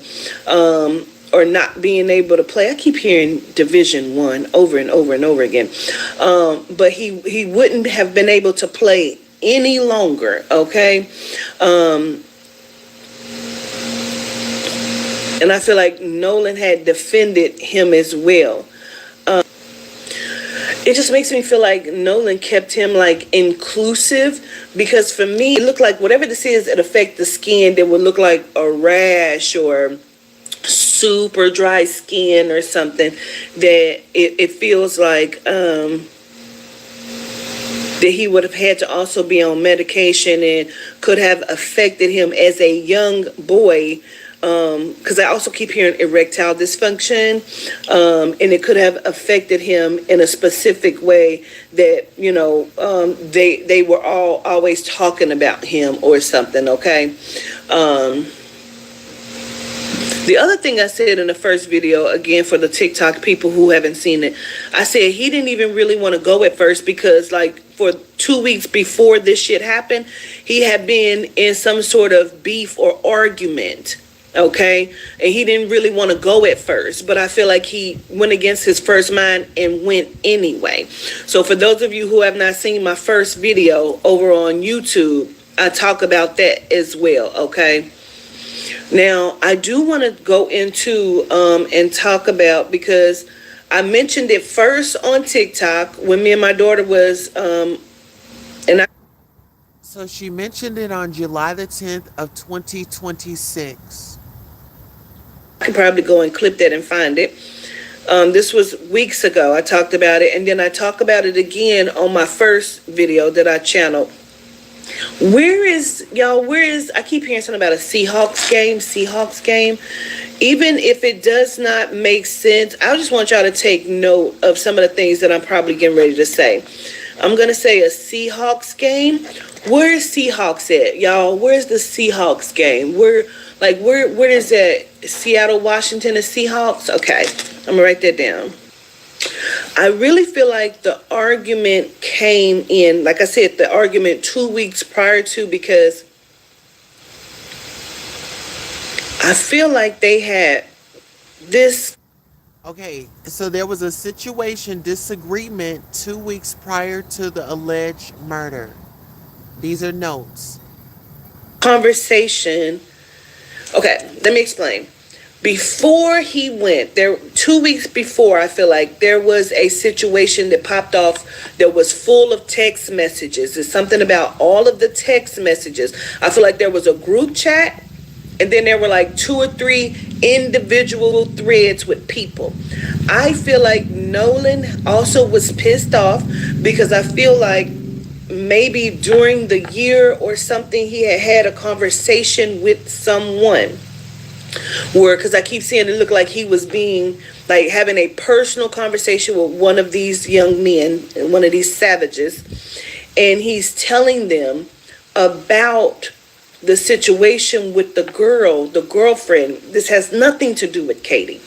C: or not being able to play. I keep hearing Division 1 over and over and over again. But he wouldn't have been able to play any longer, okay? And I feel like Nolan had defended him as well. It just makes me feel like Nolan kept him like inclusive, because for me, it looked like whatever this is that affect the skin, that would look like a rash or super dry skin or something, that it feels like that he would have had to also be on medication, and could have affected him as a young boy. Because I also keep hearing erectile dysfunction, and it could have affected him in a specific way that, they were all always talking about him or something, okay? The other thing I said in the first video, again, for the TikTok people who haven't seen it, I said he didn't even really want to go at first, because like for 2 weeks before this shit happened, he had been in some sort of beef or argument. Okay, and he didn't really want to go at first, but I feel like he went against his first mind and went anyway. So for those of you who have not seen my first video over on YouTube, I talk about that as well, okay? Now, I do want to go into and talk about, because I mentioned it first on TikTok when me and my daughter was,
B: So she mentioned it on July the 10th of 2026.
C: I could probably go and clip that and find it. This was weeks ago. I talked about it, and then I talk about it again on my first video that I channeled. Where is, I keep hearing something about a Seahawks game. Even if it does not make sense, I just want y'all to take note of some of the things that I'm probably getting ready to say. I'm going to say a Seahawks game. Where is Seahawks at, y'all? Where's the Seahawks game? Where is that? Seattle, Washington, the Seahawks? Okay, I'm going to write that down. I really feel like the argument came in, like I said, the argument 2 weeks prior to, because I feel like they had this.
B: Okay, so there was a disagreement 2 weeks prior to the alleged murder. These are notes.
C: Conversation. Okay, let me explain. before he went there, 2 weeks before, I feel like there was a situation that popped off that was full of text messages. There's something about all of the text messages. I feel like there was a group chat, and then there were like 2 or 3 individual threads with people. I feel like Nolan also was pissed off because I feel like maybe during the year or something he had a conversation with someone where, because I keep seeing it look like he was being like having a personal conversation with one of these young men, one of these savages, and he's telling them about the situation with the girlfriend. This has nothing to do with Katie.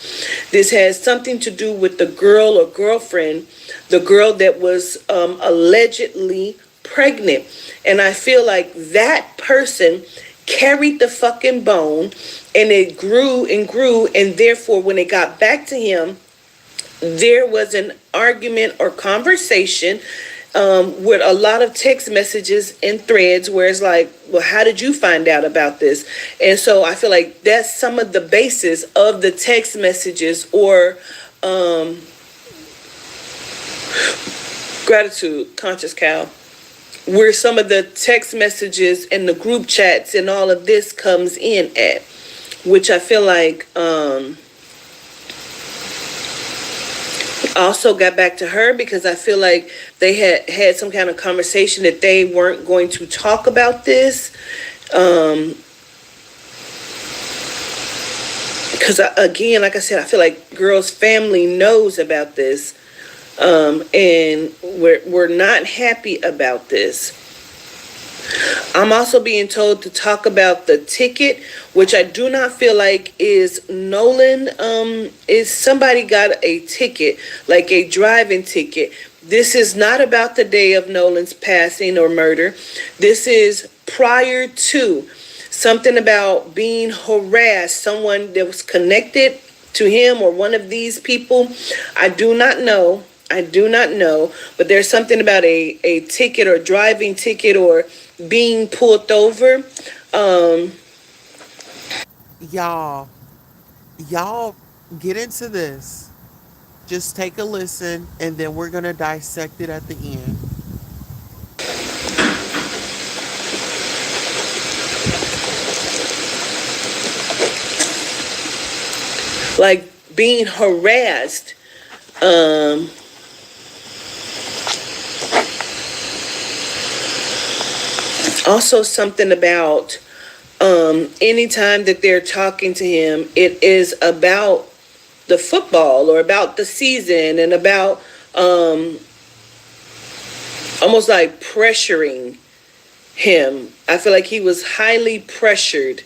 C: This has something to do with the girl or girlfriend, the girl that was allegedly pregnant. And I feel like that person carried the fucking bone, and it grew and grew, and therefore when it got back to him, there was an argument or conversation with a lot of text messages and threads where it's like, well, how did you find out about this? And so I feel like that's some of the basis of the text messages or gratitude, conscious cow, where some of the text messages and the group chats and all of this comes in at, which I feel like also got back to her because I feel like they had some kind of conversation that they weren't going to talk about this. Because again, like I said, I feel like girl's family knows about this. And we're not happy about this. I'm also being told to talk about the ticket, which I do not feel like is Nolan. Is somebody got a ticket, like a driving ticket. This is not about the day of Nolan's passing or murder. This is prior to something about being harassed, someone that was connected to him or one of these people. I do not know, but there's something about a ticket or driving ticket or being pulled over.
B: Y'all get into this. Just take a listen, and then we're gonna dissect it at the end.
C: Like being harassed. Also something about anytime that they're talking to him, it is about the football or about the season and about almost like pressuring him. I feel like he was highly pressured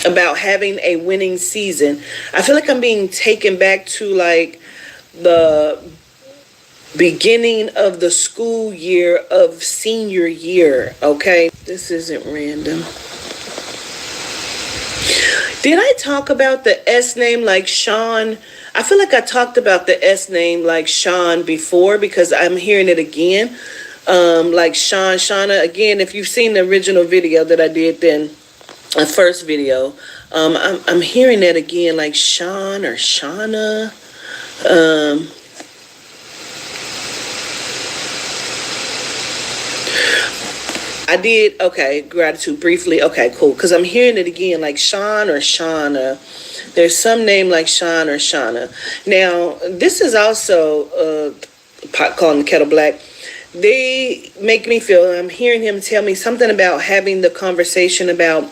C: about having a winning season. I feel like I'm being taken back to like the beginning of the school year of senior year, okay? This isn't random. Did I talk about the S name like Sean? I feel like I talked about the S name like Sean before because I'm hearing it again. Like Sean, Shauna. Again, if you've seen the original video that I did then, the first video, I'm hearing that again like Sean or Shauna. I did, okay, gratitude briefly. Okay, cool. Because I'm hearing it again like Sean or Shauna. There's some name like Sean or Shauna. Now, this is also pot calling the kettle black. They make me feel, I'm hearing him tell me something about having the conversation about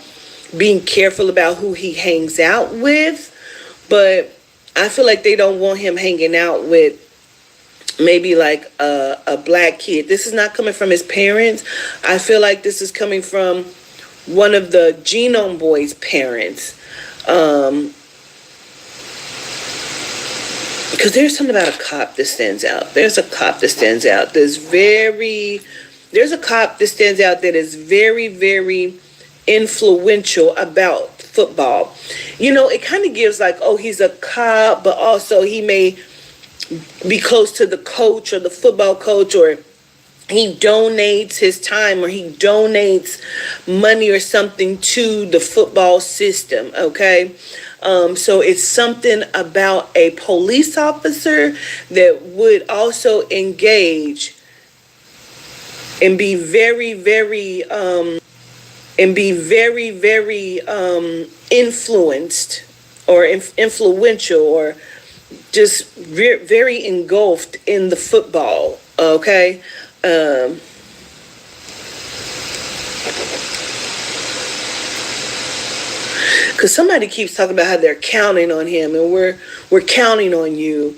C: being careful about who he hangs out with. But I feel like they don't want him hanging out with maybe like a black kid. This is not coming from his parents. I feel like this is coming from one of the Genome Boy's parents. Because there's something about a cop that stands out. There's a cop that stands out. There's a cop that stands out that is very, very influential about football. You know, it kind of gives like, oh, he's a cop, but also he may be close to the coach or the football coach or he donates his time or he donates money or something to the football system, okay? So it's something about a police officer that would also engage and be very, very, influenced or influential or just very engulfed in the football, okay? Because somebody keeps talking about how they're counting on him, and we're counting on you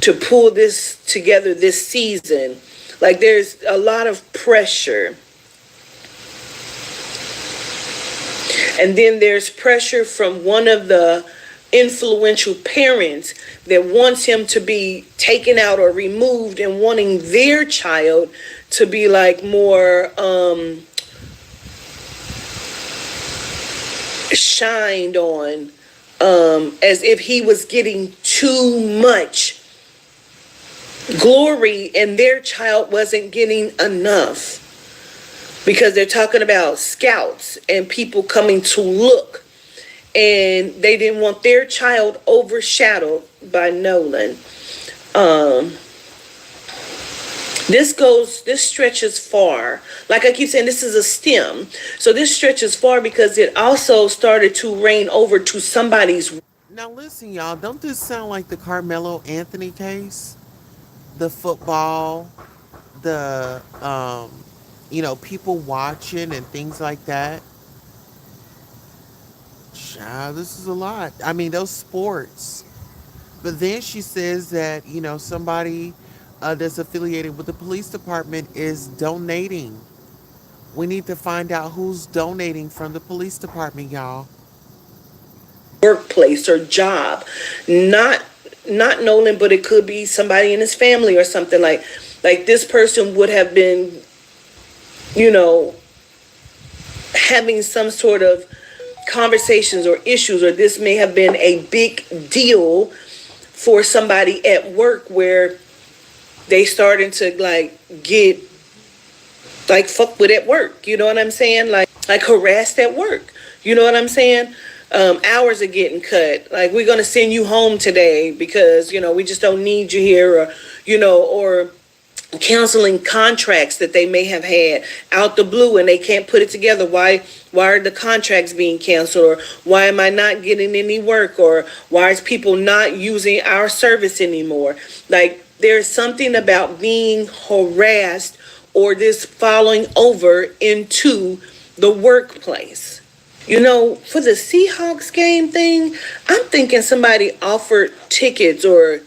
C: to pull this together this season. Like, there's a lot of pressure. And then there's pressure from one of the influential parents that wants him to be taken out or removed and wanting their child to be like more shined on, as if he was getting too much glory and their child wasn't getting enough, because they're talking about scouts and people coming to look, and they didn't want their child overshadowed by Nolan. This stretches far. Like I keep saying, this is a stem. So this stretches far because it also started to rain over to somebody's.
B: Now listen, y'all, don't this sound like the Carmelo Anthony case? The football, the people watching and things like that. Child, this is a lot. I mean, those sports. But then she says that, somebody that's affiliated with the police department is donating. We need to find out who's donating from the police department, y'all.
C: Workplace or job, not Nolan, but it could be somebody in his family or something. Like this person would have been, having some sort of conversations or issues, or this may have been a big deal for somebody at work where they starting to get fucked with at work. You know what I'm saying? Like harassed at work. You know what I'm saying? Hours are getting cut. Like, we're gonna send you home today because we just don't need you here, or canceling contracts that they may have had out the blue and they can't put it together. Why are the contracts being canceled, or why am I not getting any work, or why is people not using our service anymore? Like, there's something about being harassed or this following over into the workplace. For the Seahawks game thing, I'm thinking somebody offered tickets or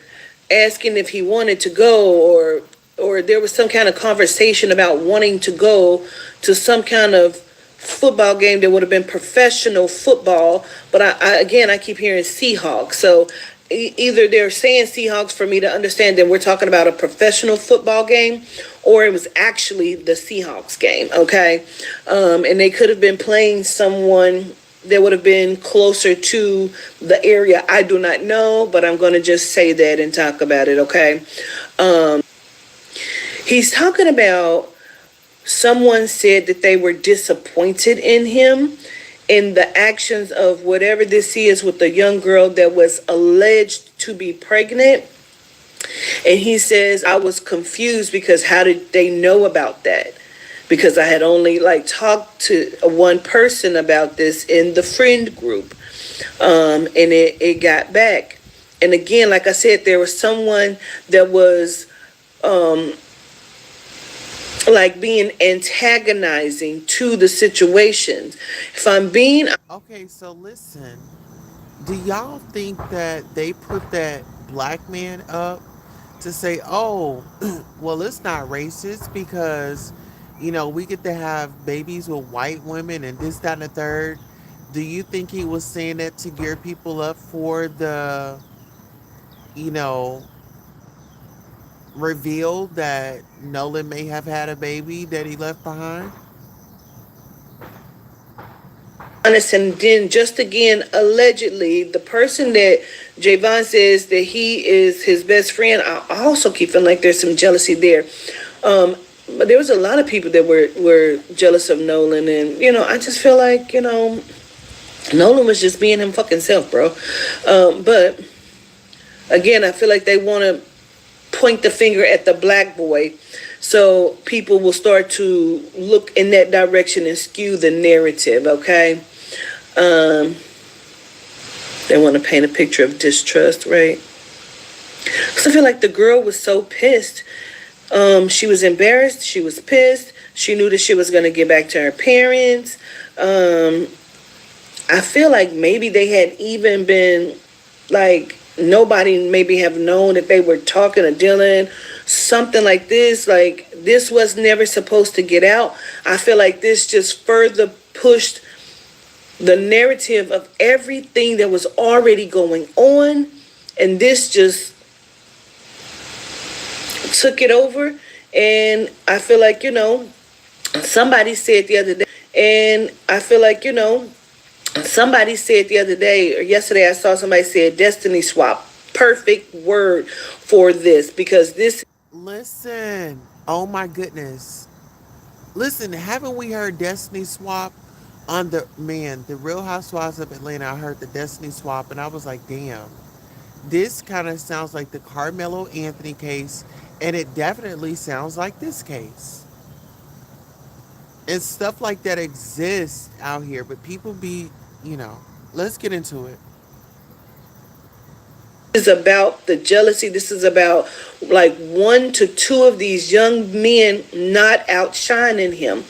C: asking if he wanted to go, or there was some kind of conversation about wanting to go to some kind of football game that would have been professional football. But I keep hearing Seahawks. So either they're saying Seahawks for me to understand that we're talking about a professional football game, or it was actually the Seahawks game, okay? And they could have been playing someone that would have been closer to the area. I do not know, but I'm going to just say that and talk about it, okay? He's talking about someone said that they were disappointed in him in the actions of whatever this is with the young girl that was alleged to be pregnant. And he says, I was confused because how did they know about that? Because I had only talked to one person about this in the friend group. And it got back. And again, like I said, there was someone that was being antagonizing to the situation. If I'm being...
B: Okay, so listen. Do y'all think that they put that black man up to say, oh, well, it's not racist because, we get to have babies with white women and this, that, and the third? Do you think he was saying that to gear people up for the, reveal that Nolan may have had a baby that he left behind?
C: Honest, and then just again, allegedly, the person that Javon says that he is his best friend, I also keep feeling like there's some jealousy there. but there was a lot of people that were jealous of Nolan, and I just feel like Nolan was just being him fucking self, bro. But again, I feel like they want to point the finger at the black boy, so people will start to look in that direction and skew the narrative. Okay, they want to paint a picture of distrust, right? Because I feel like the girl was so pissed. She was embarrassed. She was pissed. She knew that she was going to get back to her parents. I feel like maybe they had even been like, nobody maybe have known that they were talking or dealing something like this. Like, this was never supposed to get out. I feel like this just further pushed the narrative of everything that was already going on, and this just took it over. And I feel like, somebody said the other day, or yesterday I saw somebody say destiny swap. Perfect word for this, because this.
B: Listen, oh my goodness. Listen, haven't we heard destiny swap on the Real Housewives of Atlanta? I heard the destiny swap and I was like, damn. This kind of sounds like the Carmelo Anthony case, and it definitely sounds like this case. And stuff like that exists out here, but people be, let's get into it.
C: This is about the jealousy. This is about like 1 to 2 of these young men not outshining him.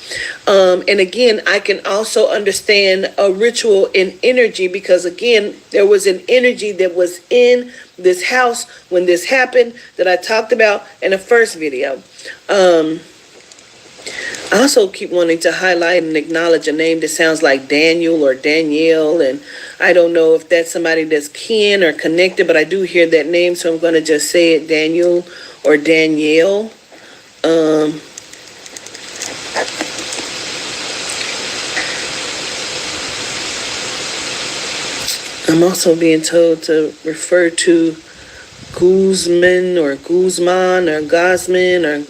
C: And again, I can also understand a ritual in energy, because again, there was an energy that was in this house when this happened that I talked about in the first video. I also keep wanting to highlight and acknowledge a name that sounds like Daniel or Danielle, and I don't know if that's somebody that's kin or connected, but I do hear that name, so I'm going to just say it, Daniel or Danielle. I'm also being told to refer to Guzman or Guzman or Guzman or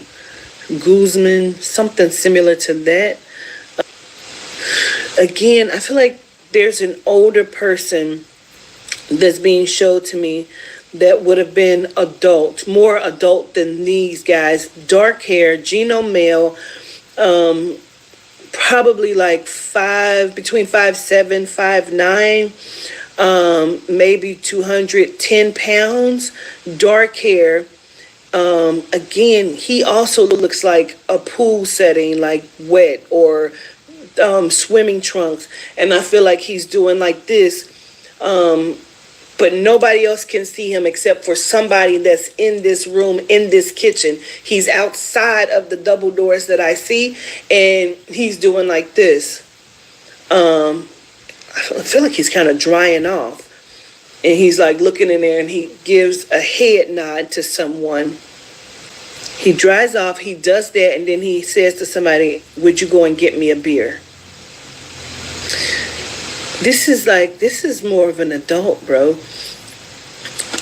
C: Guzman, something similar to that. Again, I feel like there's an older person that's being showed to me that would have been adult, more adult than these guys. Dark hair, Geno male, probably like between 5'7", 5'9", maybe 210 pounds, dark hair. Again, he also looks like a pool setting, like wet, or swimming trunks. And I feel like he's doing like this, but nobody else can see him except for somebody that's in this room, in this kitchen. He's outside of the double doors that I see, and he's doing like this. I feel like he's kind of drying off. And he's like looking in there, and he gives a head nod to someone. He dries off, he does that, and then he says to somebody, would you go and get me a beer? This is more of an adult, bro.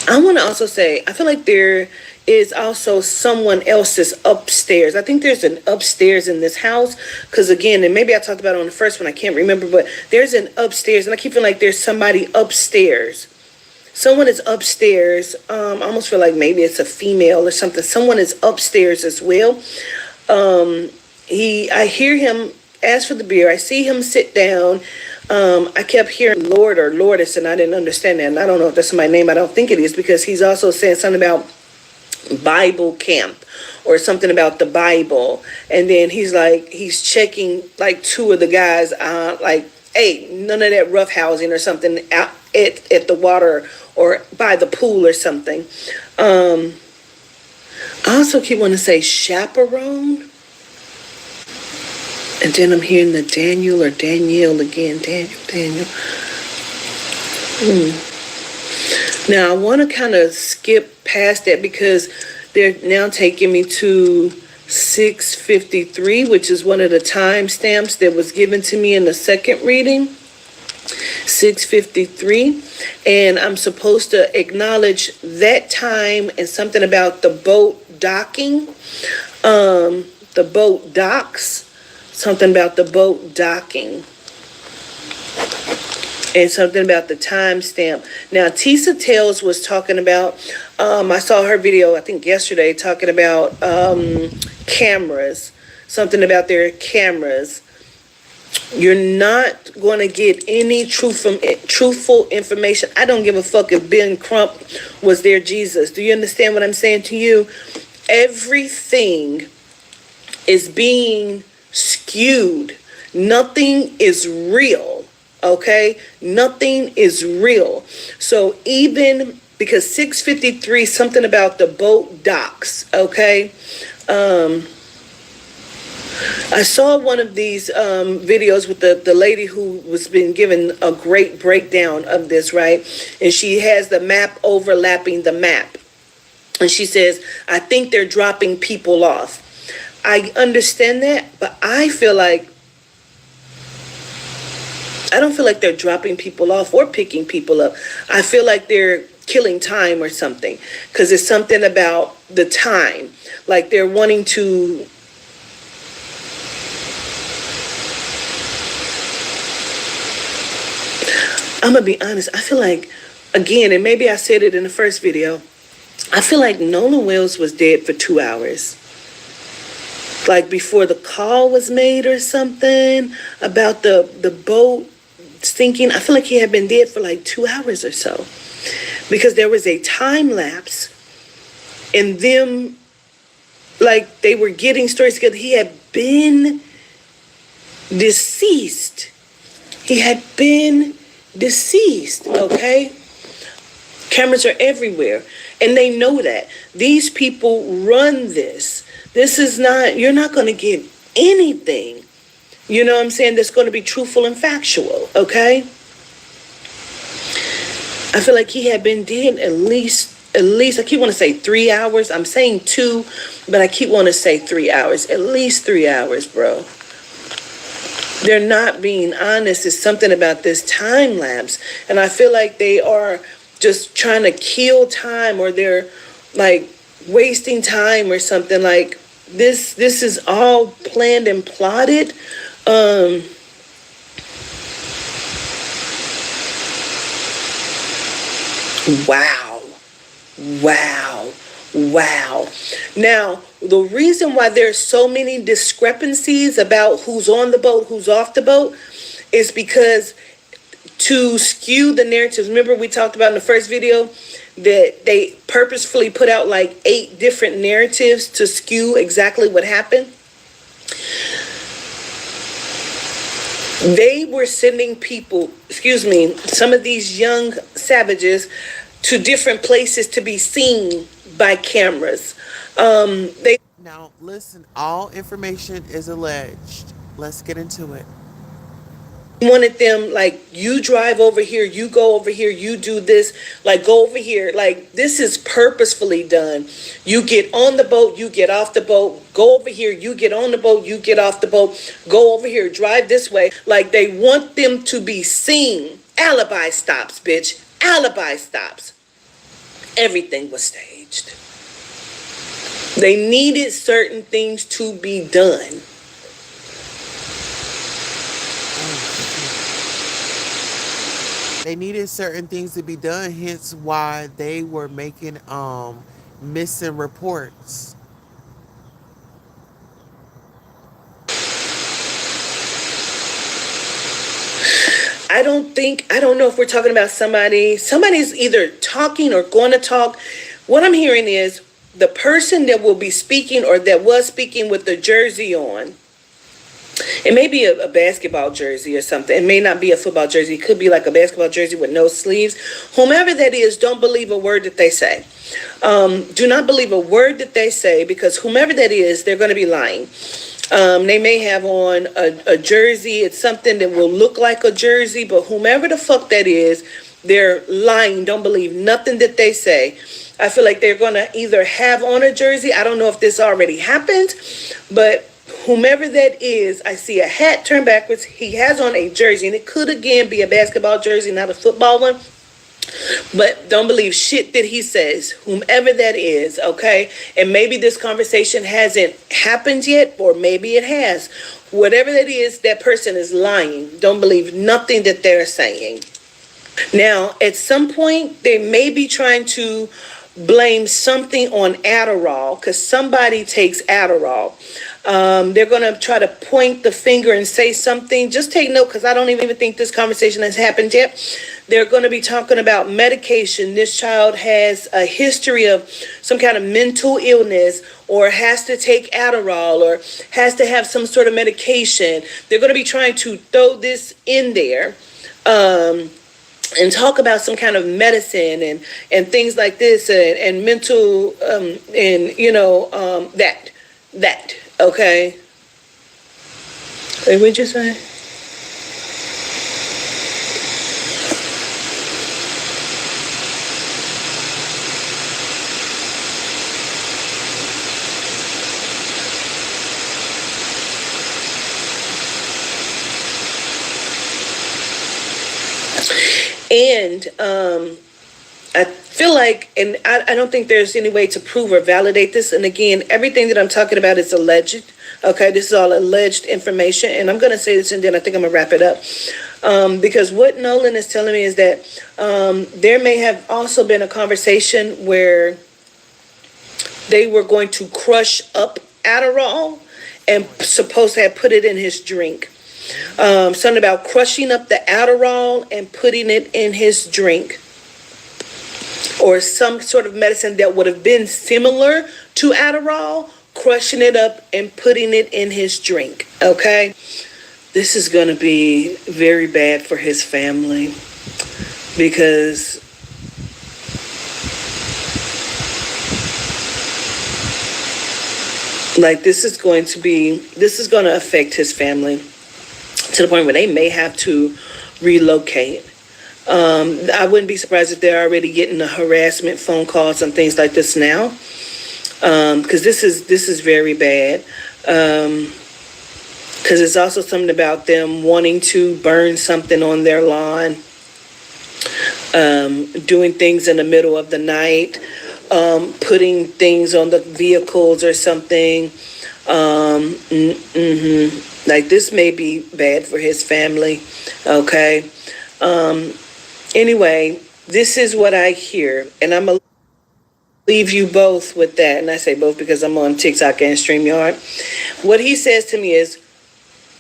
C: I want to also say, I feel like there is also someone else's upstairs. I think there's an upstairs in this house, because again, and maybe I talked about it on the first one, I can't remember, but there's an upstairs, and I keep feeling like there's somebody upstairs. Someone is upstairs. I almost feel like maybe it's a female or something. Someone is upstairs as well. I hear him ask for the beer. I see him sit down. I kept hearing Lord or Lordess, and I didn't understand that. And I don't know if that's my name. I don't think it is, because he's also saying something about Bible camp or something about the Bible. And then he's checking like 2 of the guys, like, hey, none of that roughhousing or something out at the water or by the pool or something. I also keep wanting to say chaperone. And then I'm hearing the Daniel or Danielle again. Daniel. Now, I want to kind of skip past that, because they're now taking me to 6:53, which is one of the timestamps that was given to me in the second reading. 6:53, and I'm supposed to acknowledge that time and something about the boat docking. the boat docks, something about the boat docking, and something about the timestamp. Now, Tisa Tales was talking about, I saw her video, I think yesterday, talking about cameras, something about their cameras. You're not going to get any truthful information. I don't give a fuck if Ben Crump was their Jesus. Do you understand what I'm saying to you? Everything is being skewed. Nothing is real, okay? Nothing is real. So even because 653, something about the boat docks, okay? I saw one of these videos with the lady who was been given a great breakdown of this, right? And she has the map overlapping the map. And she says, I think they're dropping people off. I understand that, but I don't feel like they're dropping people off or picking people up. I feel like they're killing time or something, because it's something about the time. Like they're wanting to... I'm going to be honest. I feel like, again, and maybe I said it in the first video, I feel like Nolan Wells was dead for 2 hours. Like before the call was made or something about the boat sinking. I feel like he had been dead for like 2 hours or so. Because there was a time lapse in them, like they were getting stories together. He had been deceased. He had been deceased, okay? Cameras are everywhere, and they know that. These people run this. This is not, you're not going to get anything, you know what I'm saying, that's going to be truthful and factual, okay? I feel like he had been dead at least, I keep wanting to say 3 hours. I'm saying 2, but I keep wanting to say 3 hours. At least 3 hours, bro. They're not being honest. It's something about this time lapse. And I feel like they are just trying to kill time, or they're like wasting time or something. Like this is all planned and plotted. Wow. Now, the reason why there's so many discrepancies about who's on the boat, who's off the boat, is because to skew the narratives. Remember we talked about in the first video that they purposefully put out like 8 different narratives to skew exactly what happened? They were sending people, some of these young savages to different places to be seen by cameras.
B: Now, listen, all information is alleged. Let's get into it.
C: Wanted them, like, you drive over here, you go over here, you do this, like, go over here. Like, this is purposefully done. You get on the boat, you get off the boat, go over here, you get on the boat, you get off the boat, go over here, drive this way. Like, they want them to be seen. Alibi stops, bitch. Alibi stops. Everything was staged. They needed certain things to be done.
B: They needed certain things to be done, hence why they were making missing reports.
C: I don't know if we're talking about somebody's either talking or going to talk. What I'm hearing is the person that will be speaking or that was speaking with the jersey on. It may be a basketball jersey or something. It may not be a football jersey. It could be like a basketball jersey with no sleeves. Whomever that is, don't believe a word that they say. Do not believe a word that they say, because whomever that is, they're going to be lying. They may have on a jersey. It's something that will look like a jersey, but whomever the fuck that is, they're lying. Don't believe nothing that they say. I feel like they're going to either have on a jersey. I don't know if this already happened, but whomever that is, I see a hat turned backwards. He has on a jersey, and it could again be a basketball jersey, not a football one. But don't believe shit that he says, whomever that is, okay? And maybe this conversation hasn't happened yet, or maybe it has. Whatever that is, that person is lying. Don't believe nothing that they're saying. Now, at some point, they may be trying to blame something on Adderall because somebody takes Adderall. They're going to try to point the finger and say something. Just take note, because I don't even think this conversation has happened yet. They're going to be talking about medication. This child has a history of some kind of mental illness, or has to take Adderall, or has to have some sort of medication. They're going to be trying to throw this in there. And talk about some kind of medicine and things like this, and mental and that okay. Wait, what'd you say? And I feel like, and I don't think there's any way to prove or validate this. And again, everything that I'm talking about is alleged. Okay, this is all alleged information. And I'm going to say this, and then I think I'm going to wrap it up. Because what Nolan is telling me is that there may have also been a conversation where they were going to crush up Adderall and supposed to have put it in his drink. Something about crushing up the Adderall and putting it in his drink, or some sort of medicine that would have been similar to Adderall, crushing it up and putting it in his drink. Okay, this is going to be very bad for his family, because like this is going to affect his family to the point where they may have to relocate. I wouldn't be surprised if they're already getting the harassment phone calls and things like this now, because this is very bad. Because it's also something about them wanting to burn something on their lawn, doing things in the middle of the night, putting things on the vehicles or something. Like this may be bad for his family. Okay. Anyway, this is what I hear, and I'm gonna leave you both with that. And I say both because I'm on TikTok and StreamYard. What he says to me is,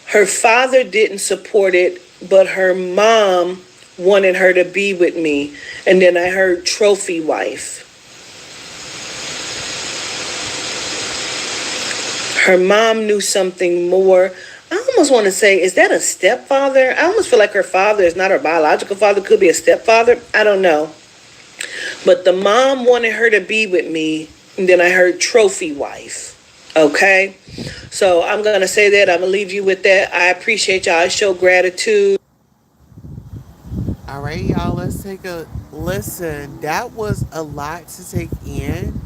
C: her father didn't support it, but her mom wanted her to be with me. And then I heard trophy wife. Her mom knew something more. I almost want to say, is that a stepfather? I almost feel like her father is not her biological father. Could be a stepfather. I don't know. But the mom wanted her to be with me. And then I heard trophy wife. Okay? So I'm going to say that. I'm going to leave you with that. I appreciate y'all. I show gratitude.
B: All right, y'all, let's take a listen. That was a lot to take in.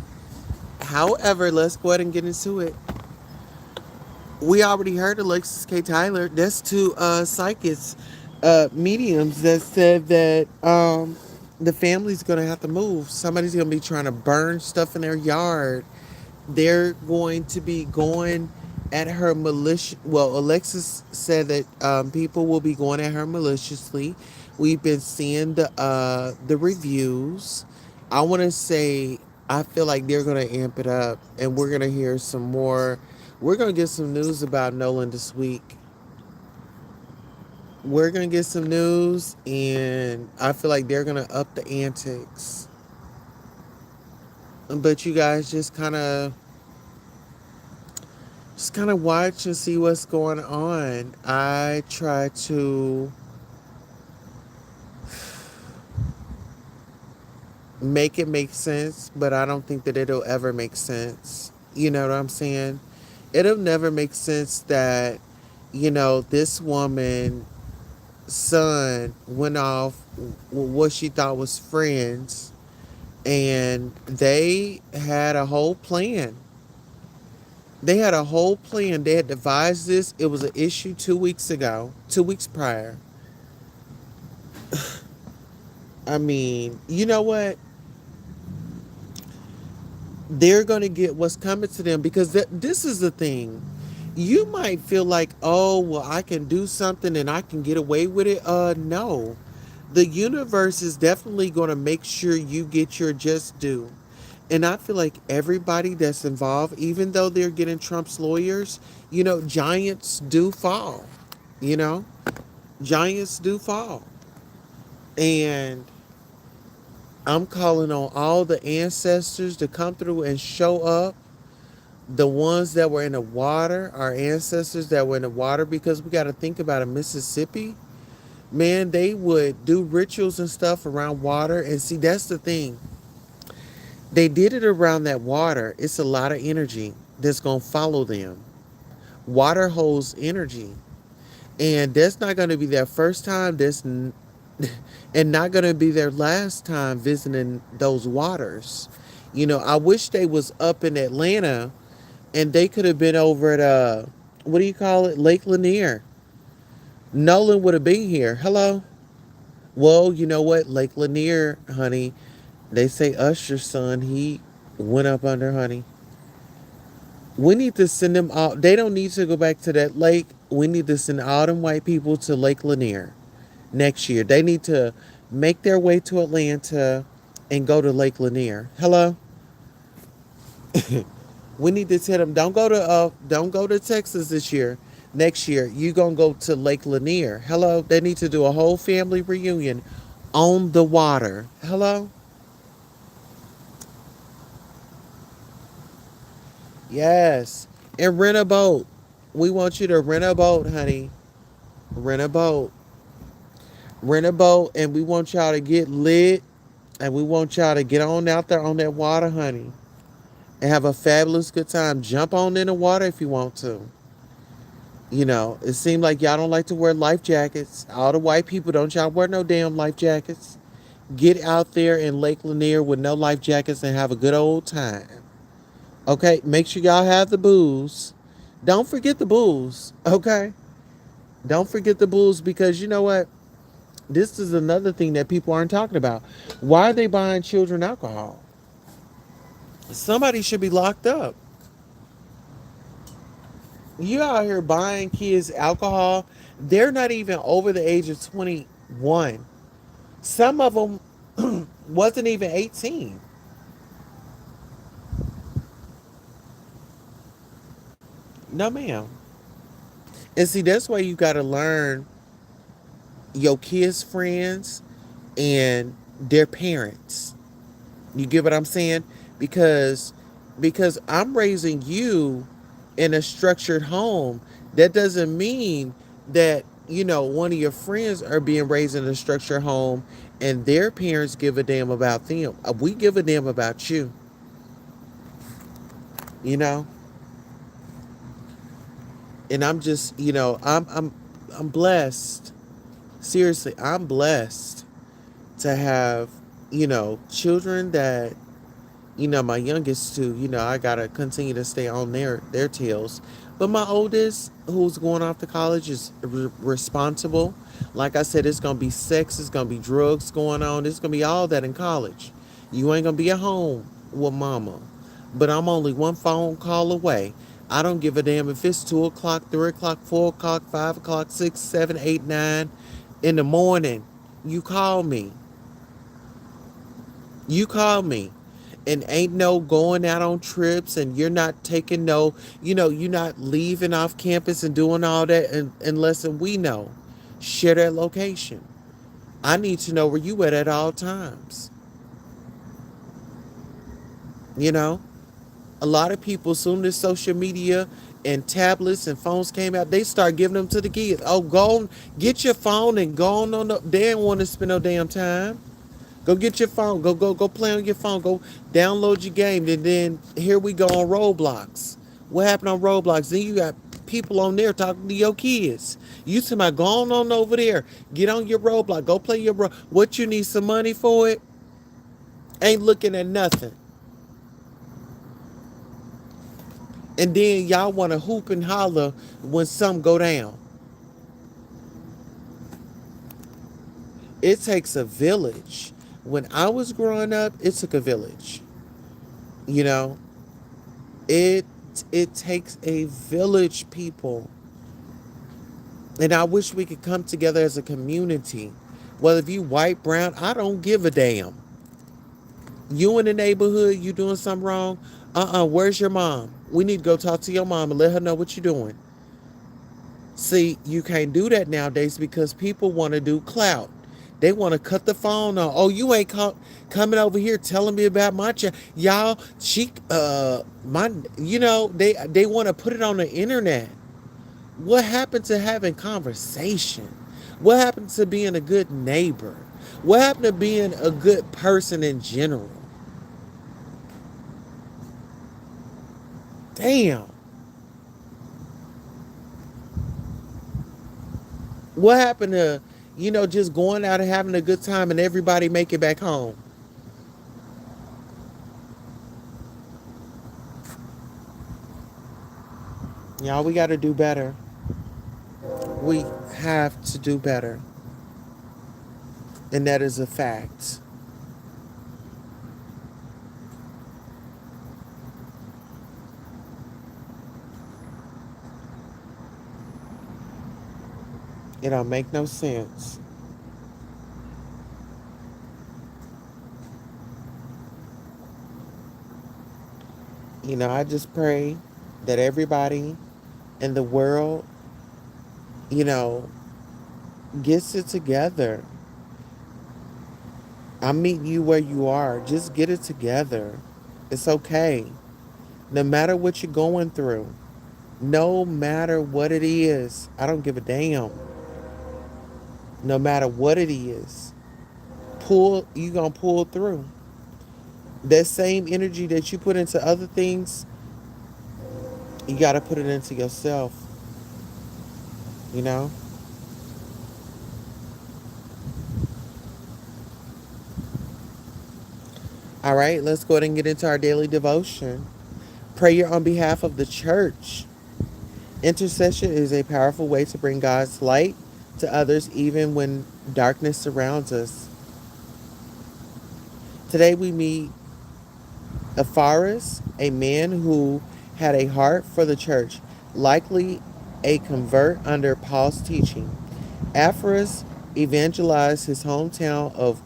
B: However, let's go ahead and get into it. We already heard Alexyss K. Tylor. That's two psychics, mediums that said that the family's going to have to move. Somebody's going to be trying to burn stuff in their yard. They're going to be going at her Well, Alexyss said that people will be going at her maliciously. We've been seeing the reviews. I want to say I feel like they're going to amp it up, and we're going to hear some more. We're going to get some news about Nolan this week. We're going to get some news, and I feel like they're going to up the antics. But you guys just kind of watch and see what's going on. I try to make it make sense, but I don't think that it'll ever make sense. You know what I'm saying? It'll never make sense that, this woman's son went off with what she thought was friends, and they had a whole plan. They had a whole plan. They had devised this. It was an issue 2 weeks ago, 2 weeks prior. I mean, you know what? They're going to get what's coming to them because this is the thing. You might feel like, oh, well, I can do something and I can get away with it. No. The universe is definitely going to make sure you get your just due. And I feel like everybody that's involved, even though they're getting Trump's lawyers, giants do fall. You know, giants do fall. And I'm calling on all the ancestors to come through and show up. The ones that were in the water, our ancestors that were in the water, because we got to think about it. Mississippi, man, they would do rituals and stuff around water. And see, that's the thing. They did it around that water. It's a lot of energy that's going to follow them. Water holds energy. And that's not going to be their first time. And not going to be their last time visiting those waters. I wish they was up in Atlanta and they could have been over at what do you call it, Lake Lanier. Nolan would have been here. Hello. Well, you know what, Lake Lanier, honey. They say Usher's son, he went up under, honey. We need to send them all. They don't need to go back to that lake. We need to send all them white people to Lake Lanier next year. They need to make their way to Atlanta and go to Lake Lanier. Hello. We need to tell them don't go to Texas this year. Next year you gonna go to Lake Lanier. Hello. They need to do a whole family reunion on the water. Hello. Yes. And rent a boat. We want you to rent a boat, honey. Rent a boat. Rent a boat, and we want y'all to get lit, and we want y'all to get on out there on that water, honey, and have a fabulous good time. Jump on in the water if you want to. It seems like y'all don't like to wear life jackets. All the white people, don't y'all wear no damn life jackets. Get out there in Lake Lanier with no life jackets and have a good old time. Okay? Make sure y'all have the booze. Don't forget the booze. Okay? Don't forget the booze, because you know what? This is another thing that people aren't talking about. Why are they buying children alcohol? Somebody should be locked up. You out here buying kids alcohol. They're not even over the age of 21. Some of them wasn't even 18. No, ma'am. And see, that's why you got to learn your kids' friends and their parents. You get what I'm saying? Because I'm raising you in a structured home. That doesn't mean that, one of your friends are being raised in a structured home and their parents give a damn about them. We give a damn about you. You know? And I'm just, I'm blessed. Seriously, I'm blessed to have, children that, my youngest two, I gotta continue to stay on their tails. But my oldest, who's going off to college, is responsible. Like I said, it's gonna be sex, it's gonna be drugs going on, it's gonna be all that in college. You ain't gonna be at home with mama. But I'm only one phone call away. I don't give a damn if it's 2 o'clock, 3 o'clock, 4 o'clock, 5 o'clock, 6, 7, 8, 9 in the morning. You call me. You call me. And ain't no going out on trips, and you're not taking no, you're not leaving off campus and doing all that unless we know. Share that location. I need to know where you at all times. You know? A lot of people, soon as social media and tablets and phones came out, they start giving them to the kids. Oh, go on, get your phone and go on. They don't want to spend no damn time. Go get your phone. Go play on your phone. Go download your game. And then here we go on Roblox. What happened on Roblox? Then you got people on there talking to your kids. You talking about going on over there. Get on your Roblox. Go play your What, you need some money for it? Ain't looking at nothing. And then y'all want to hoop and holler when some go down. It takes a village. When I was growing up, it took a village. You know, it it takes a village, people. And I wish we could come together as a community. Whether if you white, brown, I don't give a damn. You in the neighborhood, you doing something wrong? Where's your mom? We need to go talk to your mom and let her know what you're doing. See, you can't do that nowadays because people want to do clout. They want to cut the phone off. Oh, you ain't coming over here telling me about my child. Y'all, they want to put it on the internet. What happened to having conversation? What happened to being a good neighbor? What happened to being a good person in general? Damn. What happened to, just going out and having a good time and everybody make it back home? Y'all, we got to do better. We have to do better. And that is a fact. It don't make no sense. I just pray that everybody in the world, you know, gets it together. I'm meeting you where you are. Just get it together. It's okay. No matter what you're going through, no matter what it is, I don't give a damn. No matter what it is, you gonna pull through. That same energy that you put into other things, you gotta put it into yourself, you know? All right, let's go ahead and get into our daily devotion. Prayer on behalf of the church. Intercession is a powerful way to bring God's light to others even when darkness surrounds us. Today we meet Ephorus, a man who had a heart for the church, likely a convert under Paul's teaching. Ephorus evangelized his hometown of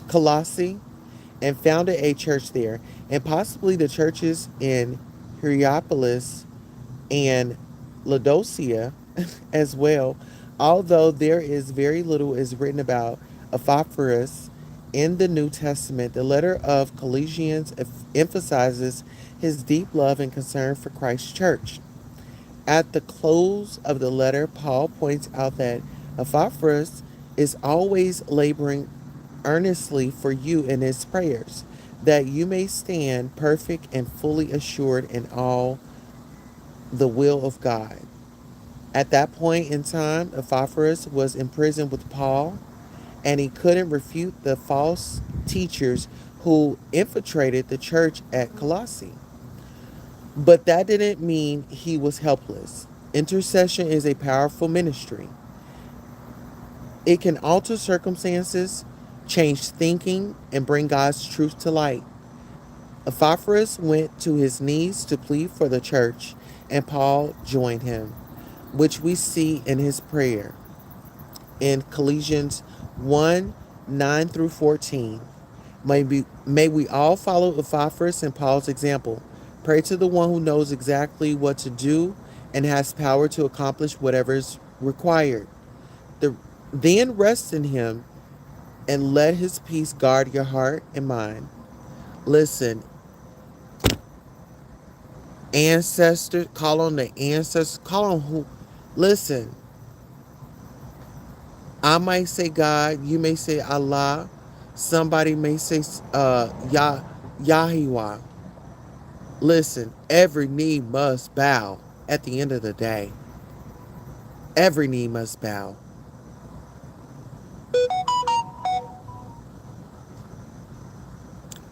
B: Colossae and founded a church there, and possibly the churches in Hierapolis and Laodicea as well. Although there is very little is written about Epaphras in the New Testament, the letter of Colossians emphasizes his deep love and concern for Christ's church. At the close of the letter, Paul points out that Epaphras is always laboring earnestly for you in his prayers, that you may stand perfect and fully assured in all the will of God. At that point in time, Epaphras was in prison with Paul, and he couldn't refute the false teachers who infiltrated the church at Colossae. But that didn't mean he was helpless. Intercession is a powerful ministry. It can alter circumstances, change thinking, and bring God's truth to light. Epaphras went to his knees to plead for the church, and Paul joined him, which we see in his prayer in Colossians 1 9 through 14. May we all follow Epaphras and Paul's example. Pray to the one who knows exactly what to do and has power to accomplish whatever is required. Then rest in him and let his peace guard your heart and mind. Listen, ancestors, call on the ancestors, call on who. Listen, I might say God, you may say Allah, somebody may say Yahiwah. Listen, every knee must bow at the end of the day. Every knee must bow.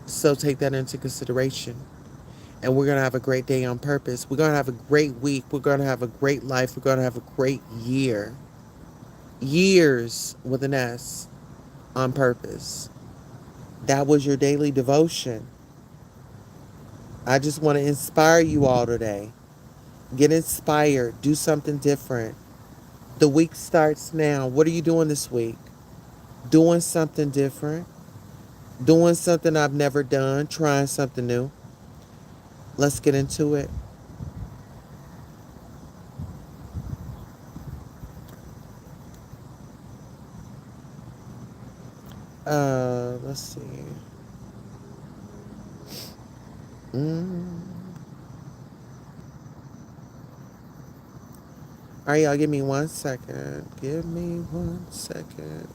B: So take that into consideration. And we're going to have a great day on purpose. We're going to have a great week. We're going to have a great life. We're going to have a great year. Years with an S on purpose. That was your daily devotion. I just want to inspire you all today. Get inspired. Do something different. The week starts now. What are you doing this week? Doing something different. Doing something I've never done. Trying something new. Let's get into it. Let's see. Mm. All right, y'all, give me 1 second. Give me 1 second.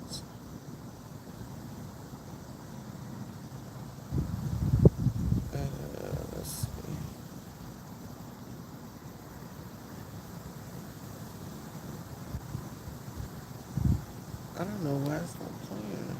B: Let's see. I don't know why it's not playing.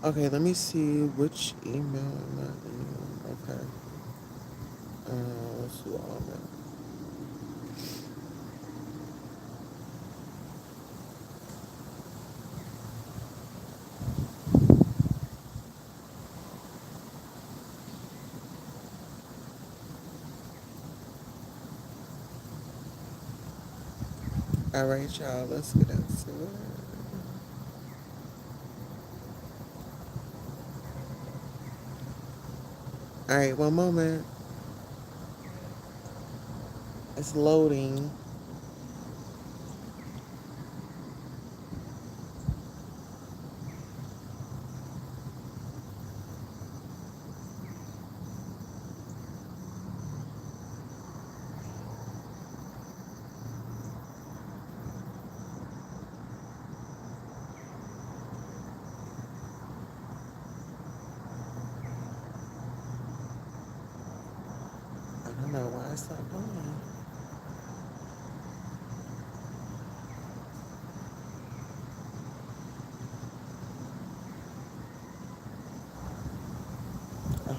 B: Okay, let me see which email am I in. Okay. Let's do all that. All right, y'all. Let's get into it. All right, one moment. It's loading. I don't know why it's not going. Oh,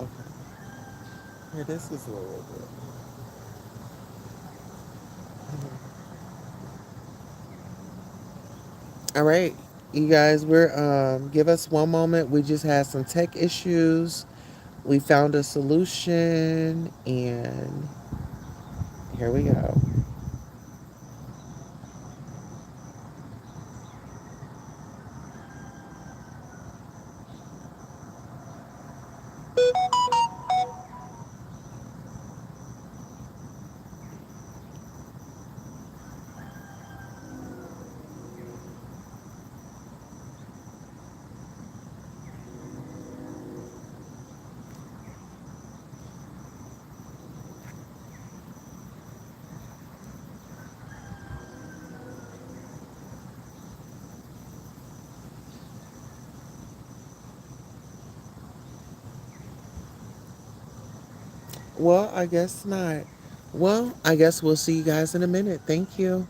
B: okay. Here, this is a little bit. All right, you guys, we're give us one moment. We just had some tech issues. We found a solution, and here we go. Well, I guess not. Well, I guess we'll see you guys in a minute. Thank you.